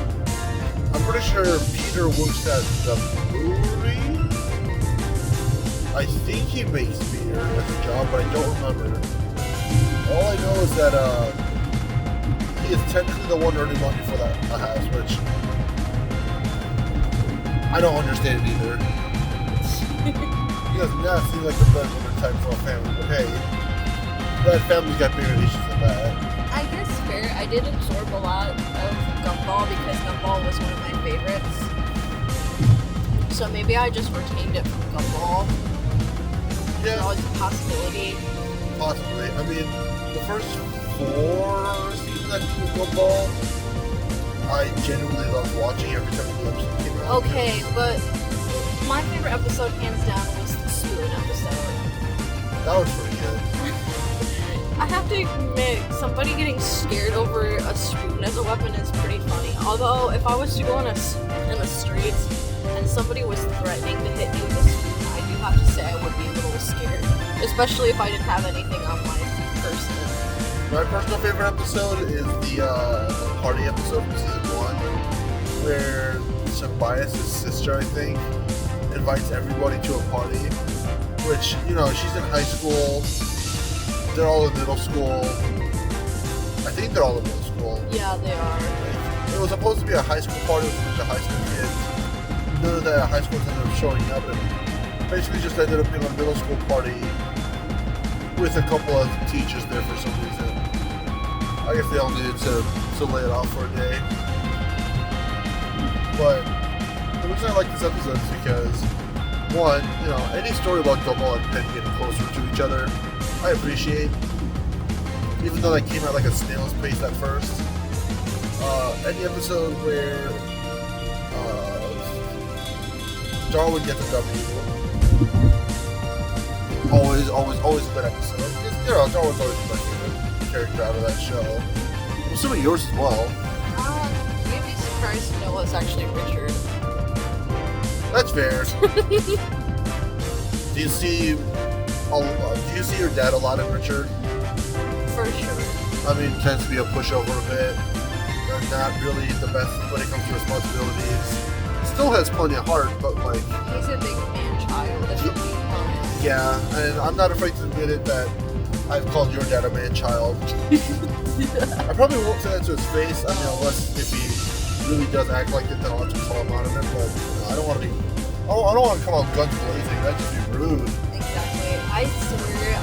I'm pretty sure Peter works at the brewery. I think he makes beer as a job, but I don't remember. All I know is that he is technically the one earning money for that house, which I don't understand either. He does not seem like the breadwinner type for a family, but hey, that family's got bigger issues than that. I guess fair. I did absorb a lot of Gumball because Gumball was one of my favorites. So maybe I just retained it from Gumball. Yeah. There's always a possibility. Possibly. I mean, the first 4 seasons of Gumball, I genuinely loved watching every time the episode came out. Okay, but my favorite episode, hands down, was the Spoon episode. That was pretty good. actually admit, somebody getting scared over a spoon as a weapon is pretty funny. Although, if I was to go in the streets and somebody was threatening to hit me with a spoon, I do have to say I would be a little scared. Especially if I didn't have anything on my person. My personal favorite episode is the party episode from season 1, where Chessbait's sister, I think, invites everybody to a party. Which, you know, she's in high school. They're all in middle school. I think they're all in middle school. Yeah, they are. It was supposed to be a high school party with a bunch of high school kids. None of the high schools ended up showing up, and basically just ended up being a middle school party with a couple of teachers there for some reason. I guess they all needed to lay it off for a day. But the reason I like this episode is because, one, you know, any story about Gumball and Penny getting closer to each other, I appreciate. Even though that came out like a snail's pace at first. Any episode where Darwin gets a W. Always a good episode. Because, you know, Darwin's always my favorite character out of that show. I'm assuming yours as well. You'd be surprised to know it's actually Richard. That's fair. Do you see your dad a lot in Richard? For sure. I mean, tends to be a pushover a bit. Not really the best when it comes to responsibilities. Still has plenty of heart, but like... He's a big man-child, if I'm being honest. Yeah, and I'm not afraid to admit it that I've called your dad a man-child. I probably won't say that to his face, I mean, unless if he really does act like it, then I'll have to call him out of it, but you know, I don't want to come out guns blazing, that'd just be rude. Exactly. I swear,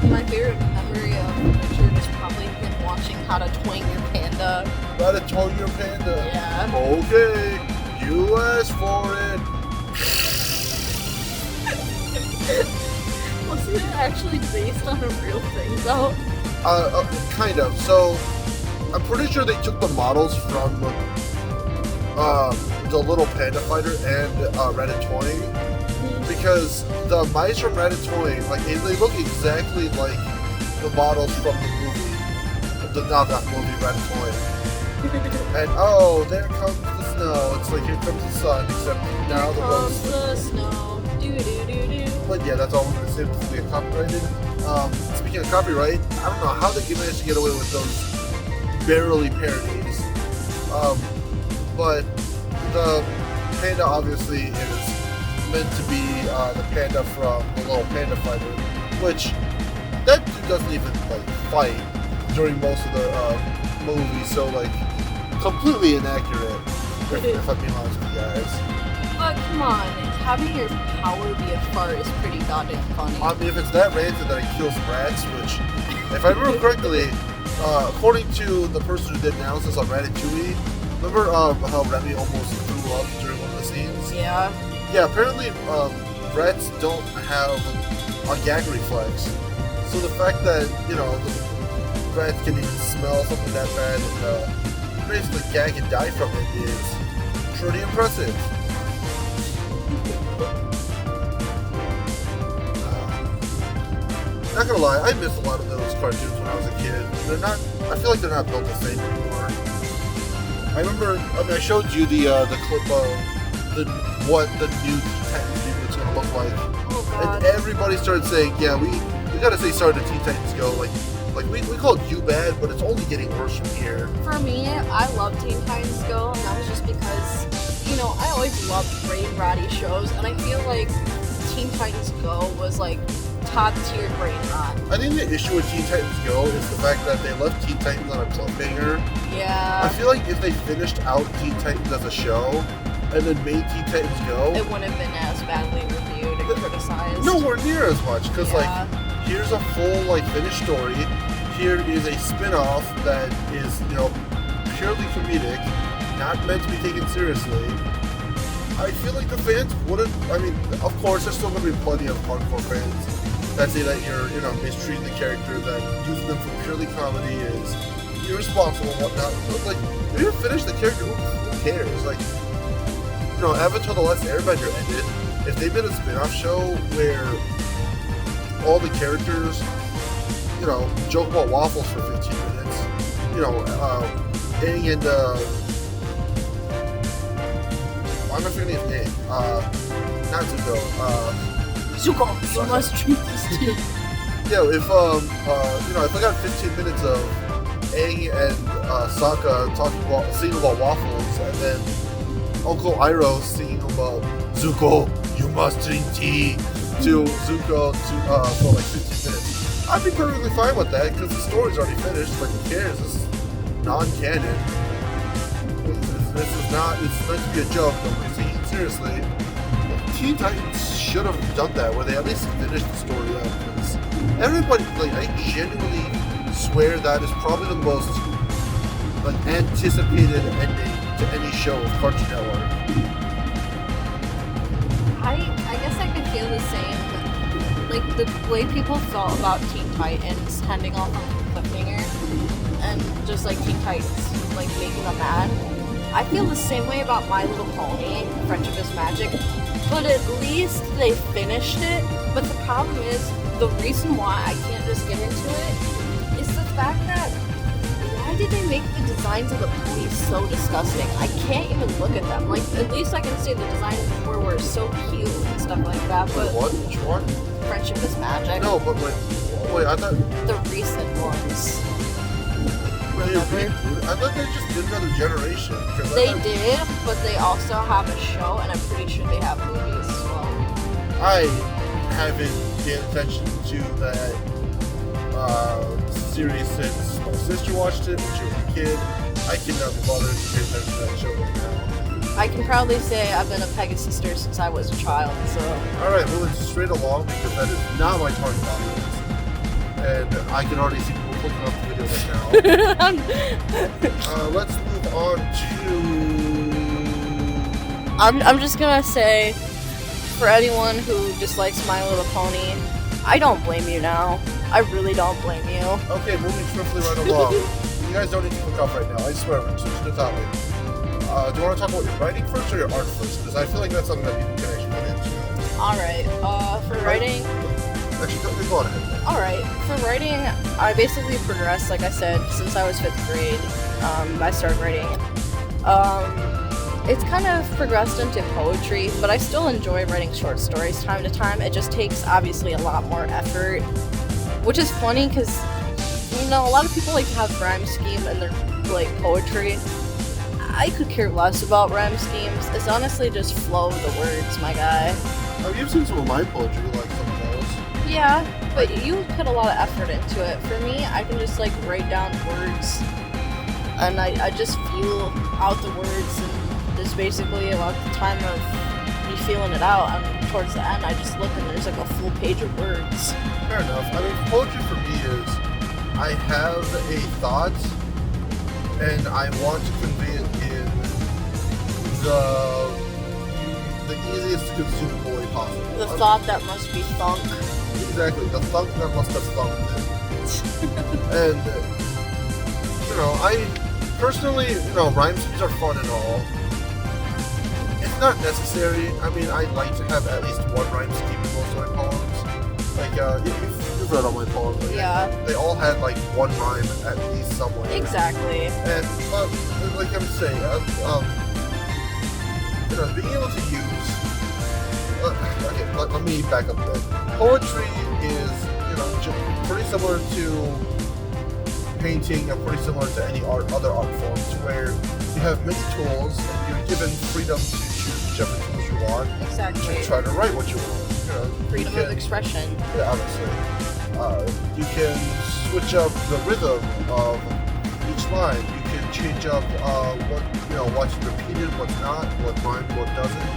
my favorite memory of Richard is probably him watching How to Twang Your Panda. How to Twang Your Panda? Yeah. Okay, you asked for it. Was it actually based on a real thing, though? Kind of. So, I'm pretty sure they took the models from the little panda fighter and Ratatouille, because the mice from Ratatouille, like they look exactly like the models from the movie, not that movie, Ratatouille. And oh, there comes the snow. It's like here comes the sun, except now the comes the snow. Do do do do. But yeah, that's all I'm gonna say before we get copyrighted. Speaking of copyright, I don't know how they managed to get away with those barely parodies. But the panda obviously is meant to be the panda from the little panda fighter, which that dude doesn't even like fight during most of the movie, so like completely inaccurate. If I'm being honest with you guys. But come on, having your power be a fart is pretty goddamn funny. I mean, if it's that rancid that it kills rats, which, if I remember correctly, according to the person who did analysis on Ratatouille, remember how Remy almost threw up during one of the scenes? Yeah. Yeah, apparently rats don't have a gag reflex. So the fact that, you know, the rats can even smell something that bad and basically gag and die from it is pretty impressive. Not gonna lie, I miss a lot of those cartoons when I was a kid. I feel like they're not built the same anymore. I remember, I showed you the clip of what the new Titans movie was gonna look like. Oh god. And everybody started saying, yeah, we gotta say sorry to Teen Titans Go. Like we called you bad, but it's only getting worse from here. For me, I love Teen Titans Go, and that was just because, you know, I always loved brain rotty shows, and I feel like Teen Titans Go was like top tier brain rot. I think the issue with Teen Titans Go is the fact that they left Teen Titans on a cliffhanger. Yeah. I feel like if they finished out Teen Titans as a show and then made Teen Titans Go, it wouldn't have been as badly reviewed and criticized. Nowhere near as much, because like here's a full like finished story. Here is a spin-off that is, you know, purely comedic, not meant to be taken seriously. I feel like the fans wouldn't. I mean, of course, there's still going to be plenty of hardcore fans that say that you're, you know, mistreating the character, that using them for purely comedy is irresponsible and whatnot. But like, if you finish the character, who cares? Like, you know, Avatar: The Last Airbender ended. If they made a spin-off show where all the characters joke about waffles for 15 minutes. Getting into... Why am I forgetting his name? Not Zuko. Zuko, you must drink this tea. Yeah, if I got 15 minutes of Aang and Sokka singing about waffles, and then Uncle Iroh singing about Zuko, you must drink tea, to Zuko for like 15 minutes, I'd be perfectly fine with that because the story's already finished. Like, who cares? It's non-canon. It's meant to be a joke. Nobody's taking it seriously. Teen Titans should have done that, where they at least finished the story up. Because everybody, I genuinely swear that is probably the most anticipated ending to any show of Cartoon Network. I guess I could feel the same. Like, the way people felt about Teen Titans ending off on a cliffhanger, and just like Teen Titans making them mad. I feel the same way about My Little Pony, Friendship is Magic, but at least they finished it. But the problem is, the reason why I can't just get into it is the fact that why did they make the designs of the ponies so disgusting? I can't even look at them. Like, at least I can say the designs before were so cute and stuff like that. But what? Which one? Friendship is Magic. No, but wait, I thought the recent ones. I thought they just did another generation. They did, but they also have a show, and I'm pretty sure they have movies as well. I haven't paid attention to that series since my sister watched it when she was a kid. I cannot be bothered to pay attention to that show right now. I can proudly say I've been a Pegasister since I was a child, so... Alright, moving straight along, because that is not my target audience. And I can already see people clicking off the video right now. Let's move on to... I'm just gonna say, for anyone who dislikes My Little Pony, I don't blame you now. I really don't blame you. Okay, moving swiftly right along. You guys don't need to click off right now, I swear, I'm switching the topic. Do you want to talk about your writing first or your art first? Because I feel like that's something that people can actually get into. Alright, for writing... Actually, go on ahead. Alright, for writing, I basically progressed, like I said, since I was 5th grade. I started writing. It's kind of progressed into poetry, but I still enjoy writing short stories time to time. It just takes, obviously, a lot more effort. Which is funny, because, a lot of people like to have rhyme scheme in their, poetry. I could care less about rhyme schemes. It's honestly just flow of the words, my guy. You've seen some of my poetry, like some of those. Yeah, but you put a lot of effort into it. For me, I can just write down words, and I just feel out the words, and just basically about the time of me feeling it out, and towards the end, I just look and there's a full page of words. Fair enough. I mean, poetry for me is I have a thought, and I want to convey it in the easiest to consume way possible. The thought that must be thunk. Exactly, the thunk that must have thunked it. And, I personally, rhyme schemes are fun and all. It's not necessary. I mean, I like to have at least one rhyme scheme in most of my poems. You've read all my poems. Yeah. They all had, one rhyme at least somewhere. Exactly. And, like I'm saying, being able to use... okay, let me back up a bit. Poetry is, pretty similar to painting and pretty similar to any other art forms, where you have many tools and you're given freedom to choose whichever tools you want. Exactly. To try to write what you want. Freedom of expression. Yeah, obviously. You can switch up the rhythm of each line. You can change up what's repeated, what's not, what rhymes, what doesn't.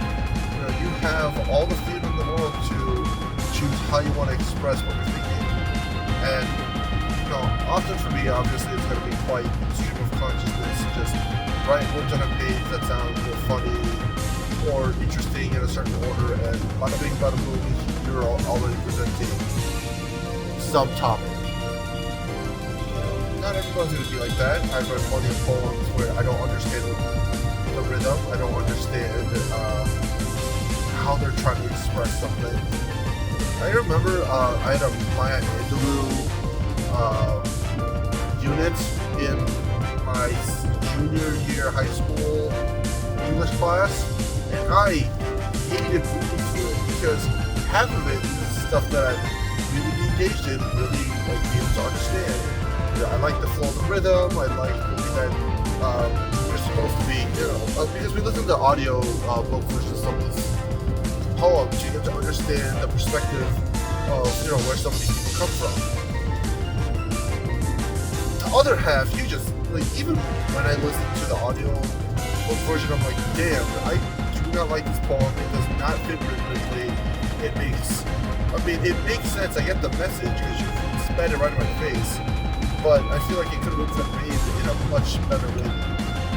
You have all the freedom in the world to choose how you want to express what you're thinking. And, often for me, obviously, it's going to be quite stream of consciousness, just write words on a page that sound funny or interesting in a certain order, and bada bing, bada boom, you're already presenting some topic. Not everyone's going to be like that. I've read plenty of poems where I don't understand the rhythm, I don't understand how they're trying to express something. I remember I had a Maya Angelou unit in my junior year high school English class, and I hated moving through it because half of it is stuff that I'm really engaged in, really like being able to understand. I like the flow of the rhythm. I like the way that you're supposed to be, because we listen to audio book versions of some of these poems, you get to understand the perspective of where some of these people come from. The other half, you just like, even when I listen to the audio book version, I'm like, damn, I do not like this poem. It does not fit rhythmically. It makes sense. I get the message because you spat it right in my face. But I feel like it could have been made in a much better way than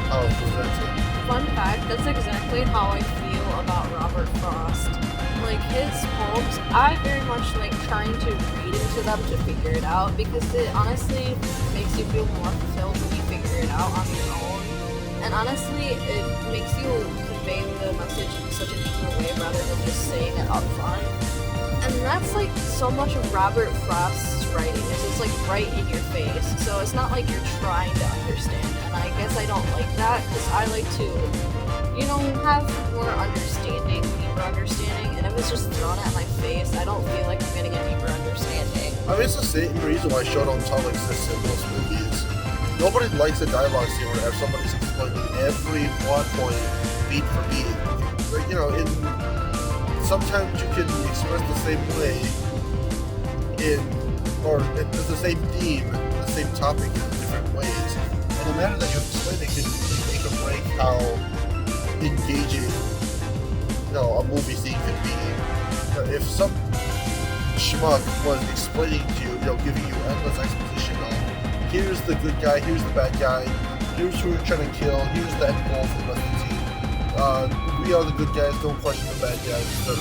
how it was presented. Fun fact, that's exactly how I feel about Robert Frost. Like, his poems, I very much like trying to read into them to figure it out, because it honestly makes you feel more fulfilled when you figure it out on your own. And honestly, it makes you convey the message in such a deeper way rather than just saying it up front. And that's like so much of Robert Frost's writing is it's like right in your face. So it's not like you're trying to understand. And I guess I don't like that because I like to, have more understanding, deeper understanding. And if it's just thrown at my face, I don't feel like I'm getting a deeper understanding. I mean, it's the same reason why show don't tell exists in most movies. Nobody likes a dialogue scene where somebody's explaining every plot point beat for beat. Like, sometimes you can express the same way there's the same theme, the same topic in different ways. And the manner that you explain it can make or break how engaging, a movie scene can be. If some schmuck was explaining to you, giving you endless exposition on, here's the good guy, here's the bad guy, here's who we're trying to kill, here's the end goal for the rest of the team. We are the good guys, don't question the bad guys, etc.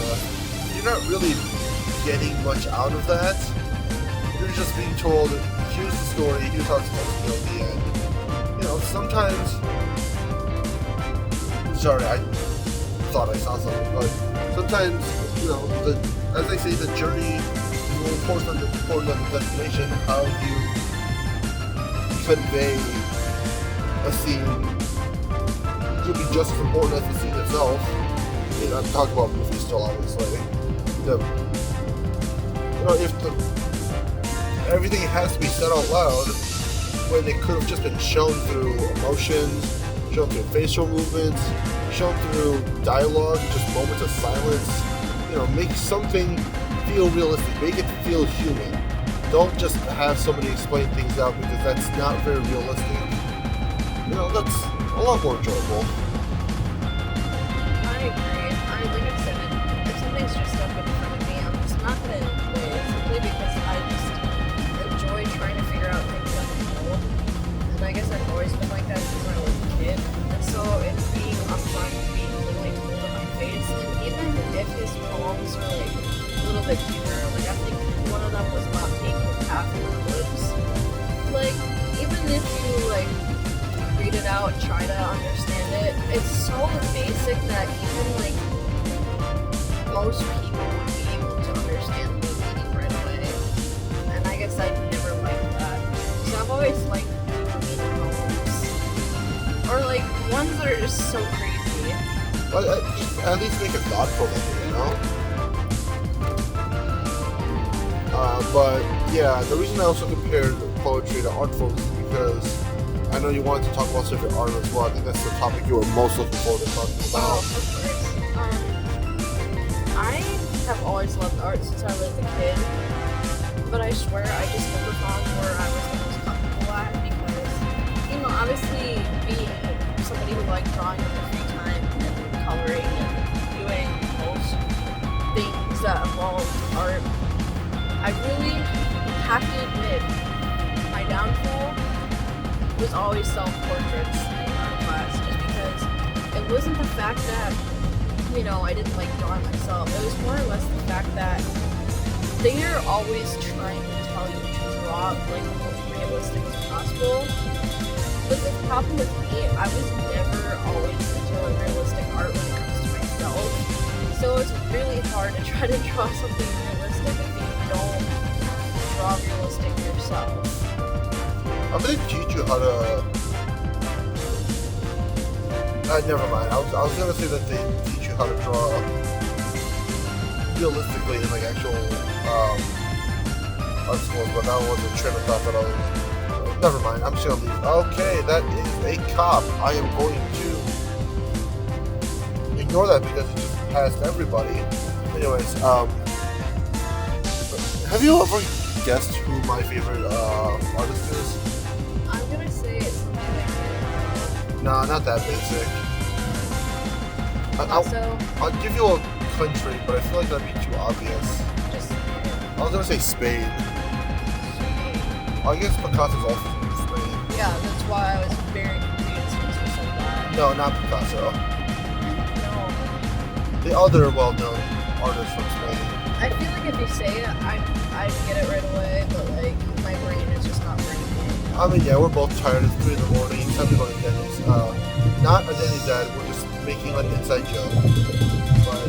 You're not really getting much out of that. You're just being told, here's the story, here's how it's supposed to go at the end. Sometimes... Sorry, I thought I saw something, but sometimes, as they say, the journey is more important than the destination. How you convey a scene could be just as important as the scene itself. I'm talking about movies still, obviously. Everything has to be said out loud when it could have just been shown through emotions, shown through facial movements, shown through dialogue, just moments of silence. Make something feel realistic, make it feel human. Don't just have somebody explain things out because that's not very realistic. That's a lot more enjoyable. I agree. Like I said, if something's just stuck in front of me, I'm just not going to enjoy it simply because I just enjoy trying to figure out things on the whole. And I guess I've always been like that since I was a kid. And so it's being upfront, being literally told in my face. And even if his poems are like a little bit deeper, like I think one of them was about taking a path in the woods. Like, even if you like read it out, try to understand it, it's so basic that even like most people would be able to understand the meaning right away. And I guess I never liked that. So I've always liked deeper meaning poems. Or like ones that are just so crazy. But at least make it thoughtful, But yeah, the reason I also compared poetry to art forms is because I know you wanted to talk about favorite art as well. I think that's the topic you were most looking forward to talking about. Oh, of course. I have always loved art since I was a kid, but I swear I just never found where I was the most comfortable at because, obviously being somebody who liked drawing in their free time and coloring and doing most things that involve art, I really have to admit my downfall was always self-portraits in art class, just because it wasn't the fact that, I didn't like drawing myself. It was more or less the fact that they are always trying to tell you to draw like the most realistic as possible. But the problem with me, I was never always into realistic art when it comes to myself. So it's really hard to try to draw something realistic if you don't draw realistic yourself. I'm gonna teach you how to. Never mind. I was gonna say that they teach you how to draw realistically in like actual art schools, but that was a train of thought that I was. Never mind. I'm just gonna leave. Okay, that is a cop. I am going to ignore that because it just passed everybody. Anyways, have you ever guessed who my favorite artist is? I'm gonna say it's something like that. Nah, not that basic. I'll give you a country, but I feel like that'd be too obvious. Just I was gonna say Spain. I guess Picasso's also from Spain. yeah, that's why I was very confused when you said that. No, not Picasso. No. The other well-known artist from Spain. I feel like if you say it, I'd get it right away, but like my brain is just not bringing it. I mean, yeah, we're both tired. It's 3 in the morning. It's time to go to Denny's. Not a Denny's, Dad. We're just making an inside joke. But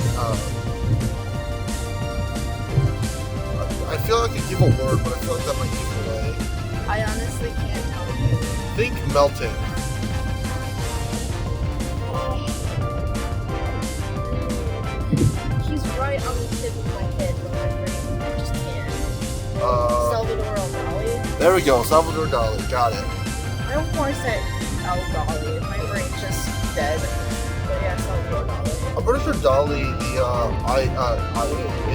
I feel like I could give a word, but I feel like that might give it away. I honestly can't tell you. Think melting. He's right on the tip of my head, but my brain just can't. Salvador Dali. There we go. Salvador Dali. Got it. I don't want to say El Dali. My brain's just dead. But yeah, Salvador Dali. I'm pretty sure Dali,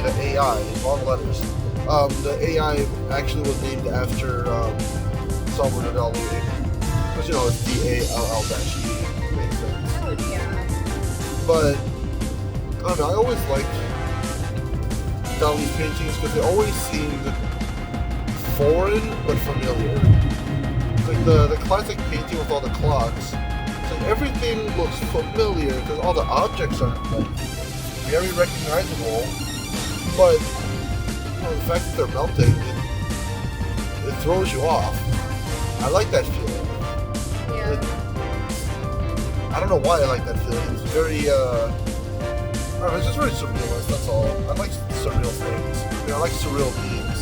the AI, long letters. The AI actually was named after Salvador Dali. Because, you know, it's DALL-E. Makes sense. Oh, yeah. But, I don't know, I always liked Dali's paintings because they always seemed foreign but familiar. It's like the classic painting with all the clocks. It's like everything looks familiar because all the objects are like very recognizable. But the fact that they're melting, it throws you off. I like that feeling. Yeah. I don't know why I like that feeling. It's very, I don't know, it's just very surrealist, that's all. I like surreal things. I mean, I like surreal beings.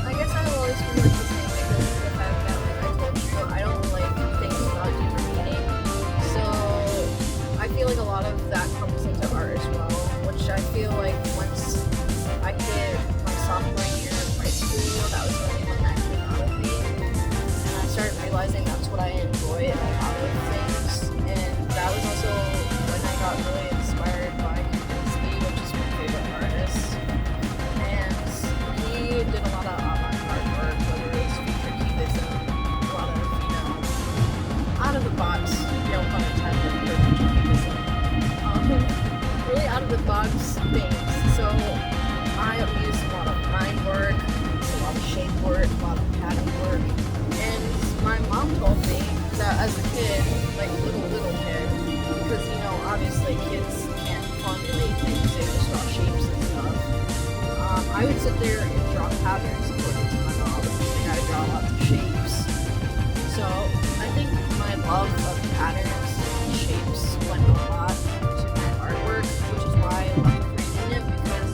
I guess I've always been like the same way because of the fact that, like I told you, I don't like things without deeper meaning. So I feel like a lot of that comes into art as well, which I feel like once I hit my sophomore year of high school, that was really when that came out of me. And I started realizing that's what I enjoy in a lot of things. And that was also when I got really inspired by Kandinsky, which is my favorite artist. And he did a lot of avant-garde work, whether it was future cubism, a lot of, out of the box, no pun intended, for future cubism. Really out of the box things. So I used a lot of line work, a lot of shape work, a lot of pattern work. And my mom told me that as a kid, like little kid, because obviously kids can't formulate things, they just draw shapes and stuff. I would sit there and draw patterns according to my mom. Like I would draw lots of shapes. So I think my love of patterns and shapes went a lot to my artwork, which is why I love creating it, because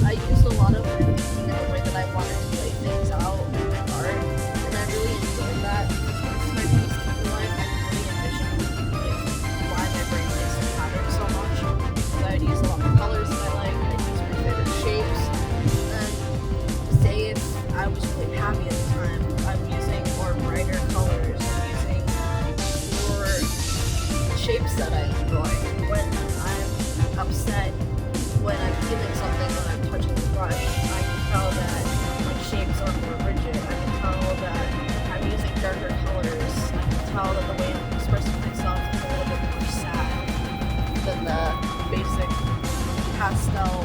I used a lot of my thinking in the way that I wanted to lay things out in my art, and I really enjoyed that. Once my piece came to life, I could really envision why my brain likes the pattern so much, because I'd use a lot of colors that I like, I'd use my favorite shapes, and say if I was really happy at the time, I'm using more brighter colors, I'm using more shapes that I enjoy. When I'm upset, when I'm feeling something, when I'm touching the brush, I can tell that my shapes are more rigid. I can tell that I'm using darker colors. I can tell that the way I'm expressing myself is a little bit more sad than the basic pastel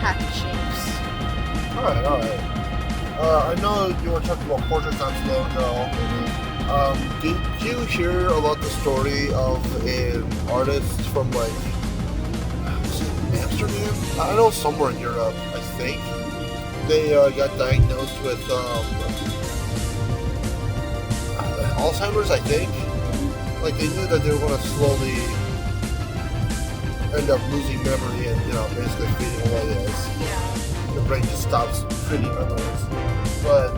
hacky shapes. Alright. I know you were talking about portraits on slow girl. Did you hear about the story of an artist from was it Amsterdam? I know somewhere in Europe, I think. They got diagnosed with Alzheimer's, I think. Like they knew that they were going to slowly end up losing memory and basically fading away as. Yeah. the brain just stops creating memories. But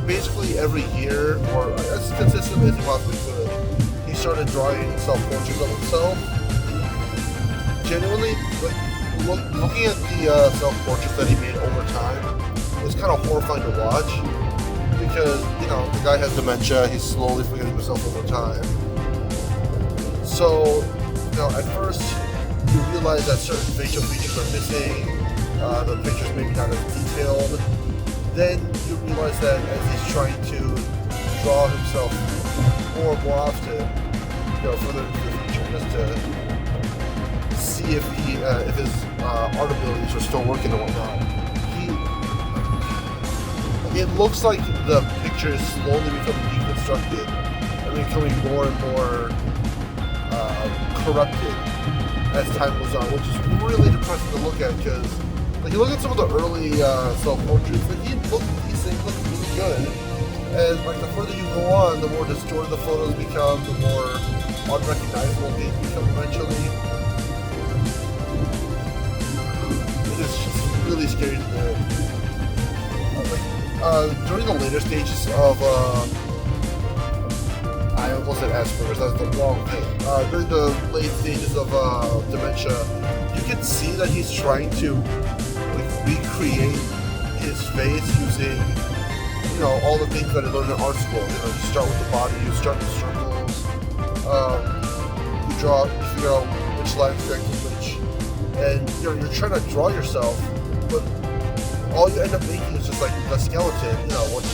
basically every year, or as consistently as he possibly could, he started drawing self-portraits of himself. Genuinely, like, looking at the self-portraits that he made over time, it's kind of horrifying to watch. Because, you know, the guy has dementia, he's slowly forgetting himself over time. So, you know, at first, you realize that certain facial features are missing, the pictures maybe not as detailed. Then you realize that as he's trying to draw himself more and more often, you know, further into the future, just to see if his art abilities are still working and whatnot. It looks like the picture is slowly becoming deconstructed and becoming more and more corrupted as time goes on, which is really depressing to look at because, like, you look at some of the early self-portraits, like, these things look really good. And, like, the further you go on, the more distorted the photos become, the more unrecognizable they become eventually. It is just really scary to do. During the later stages of, I almost said Asperger's, that's the wrong thing. During the late stages of dementia, you can see that he's trying to, like, recreate his face using, you know, all the things that he learned in art school. You know, you start with the body, you start with circles, you figure out which lines connect to which, and you're trying to draw yourself, but all you end up making is just like a skeleton, you know, what you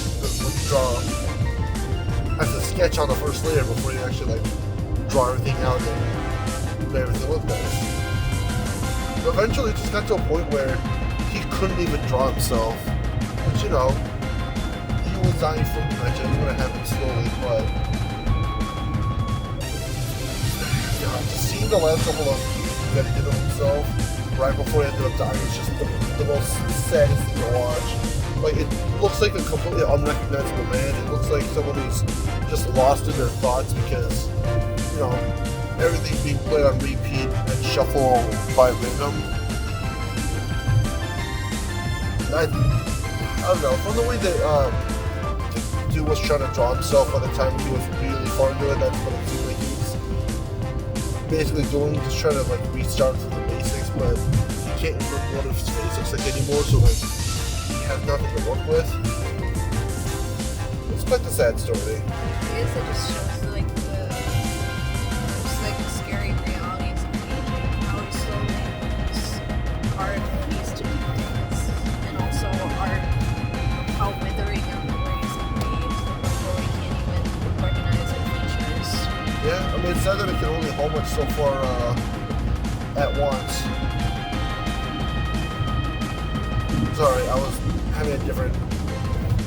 draw as a sketch on the first layer before you actually like draw everything out and make everything look nice. But eventually it just got to a point where he couldn't even draw himself, which, you know, he was dying from dementia. It would have happened slowly, but, you know, just seeing the last couple of things that he did of himself right before he ended up dying was just the most saddest thing to watch. Like, it looks like a completely unrecognizable man. It looks like someone who's just lost in their thoughts because, you know, everything's being played on repeat and shuffled by rhythm. I don't know, from the way that dude was trying to draw himself by the time he was really far into it, that's what it seemed like he was basically doing, just trying to, like, restart from the basics, but he can't even look what his face looks like anymore, so, like, he has nothing to work with. It's quite a sad story. I guess it just shows like the scary realities of aging, how we slowly lose our abilities to do things, and also how withering our memories and waves before we can't even recognize our features. Yeah, I mean, it's sad that it can only hold much so far at once. Sorry, I was having a different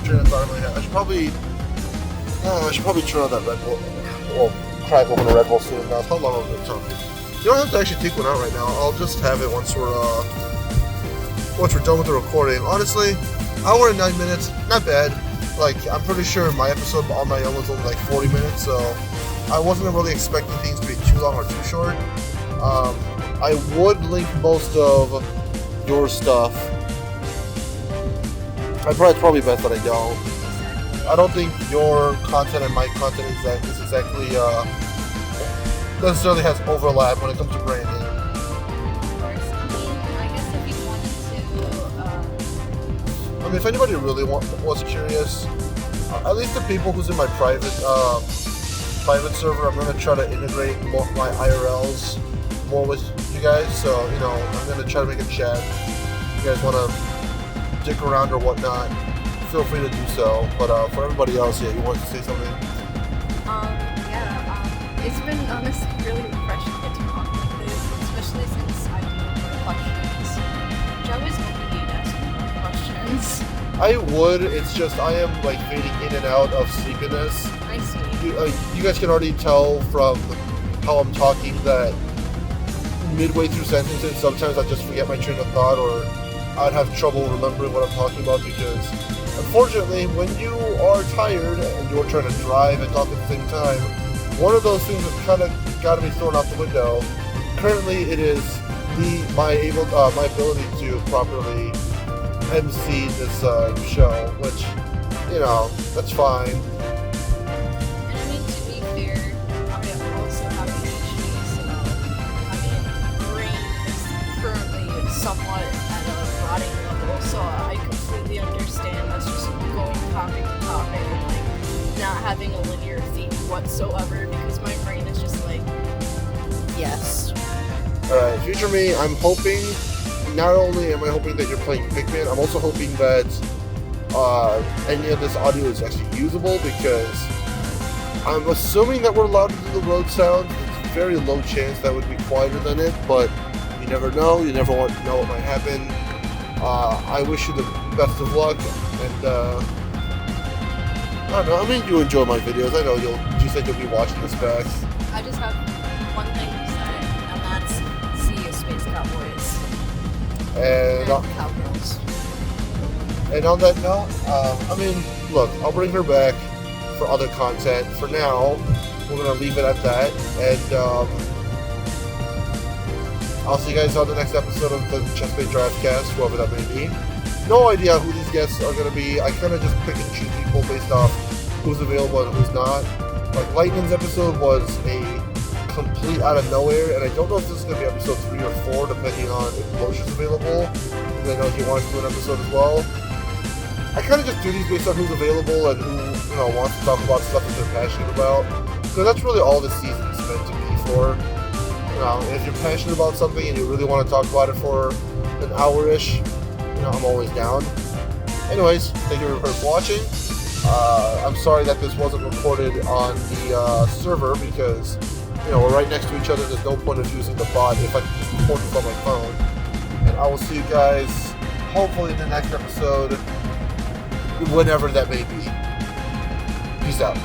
train of thought in my head. I should probably turn on that Red Bull. Well, crack open a Red Bull soon. Now, how long will it take? You don't have to actually take one out right now. I'll just have it once we're done with the recording. Honestly, hour and 9 minutes, not bad. Like, I'm pretty sure my episode on my own was only like 40 minutes, so I wasn't really expecting things to be too long or too short. I would link most of your stuff. It's probably best that I don't. I don't think your content and my content is exactly necessarily has overlap when it comes to branding. Of course, I guess if you wanted to, I mean, if anybody really was curious, at least the people who's in my private server, I'm gonna try to integrate my IRLs more with you guys. So, you know, I'm gonna try to make a chat. If you guys wanna stick around or whatnot, feel free to do so. But for everybody else, yeah, you want to say something? It's been honestly really refreshing to talk like this, especially since I do more questions. Which I always hope you'd ask more questions. I would. It's just I am like fading in and out of sleepiness. I see. You guys can already tell from how I'm talking that midway through sentences, sometimes I just forget my train of thought, or I'd have trouble remembering what I'm talking about because, unfortunately, when you are tired and you're trying to drive and talk at the same time, one of those things has kind of got to be thrown out the window. Currently, it is my ability to properly MC this show, which, you know, that's fine. And I mean, to be fair, I also have PhD, so my brain is currently somewhat at a rotting level, so I completely understand us just going topic to topic and like not having a linear theme whatsoever, because my brain is just like, yes. Alright, future me, I'm hoping, not only am I hoping that you're playing Pikmin, I'm also hoping that any of this audio is actually usable, because I'm assuming that we're allowed to do the road sounds. It's a very low chance that would be quieter than it, but you never know. You never want to know what might happen. I wish you the best of luck, and I don't know, I mean, you enjoy my videos. I know you said you'll be watching this back. I just have one thing to say, and that's see you, Space Cowboys. And Cowgirls. And on that note, I mean, look, I'll bring her back for other content. For now, we're going to leave it at that. And I'll see you guys on the next episode of the Chessbait Drivecast, whoever that may be. No idea who these guests are going to be. I kind of just pick and choose people based off who's available and who's not. Like, Lightning's episode was a complete out of nowhere, and I don't know if this is going to be episode 3 or 4, depending on if Losh is available. Because I know he wants to do an episode as well. I kind of just do these based on who's available and who, you know, wants to talk about stuff that they're passionate about. So that's really all this season is meant to be for. You know, if you're passionate about something and you really want to talk about it for an hour-ish, you know, I'm always down. Anyways, thank you for watching. I'm sorry that this wasn't recorded on the server because, you know, we're right next to each other. There's no point of using the bot if I can just record this on my phone. And I will see you guys hopefully in the next episode, whenever that may be. Peace out.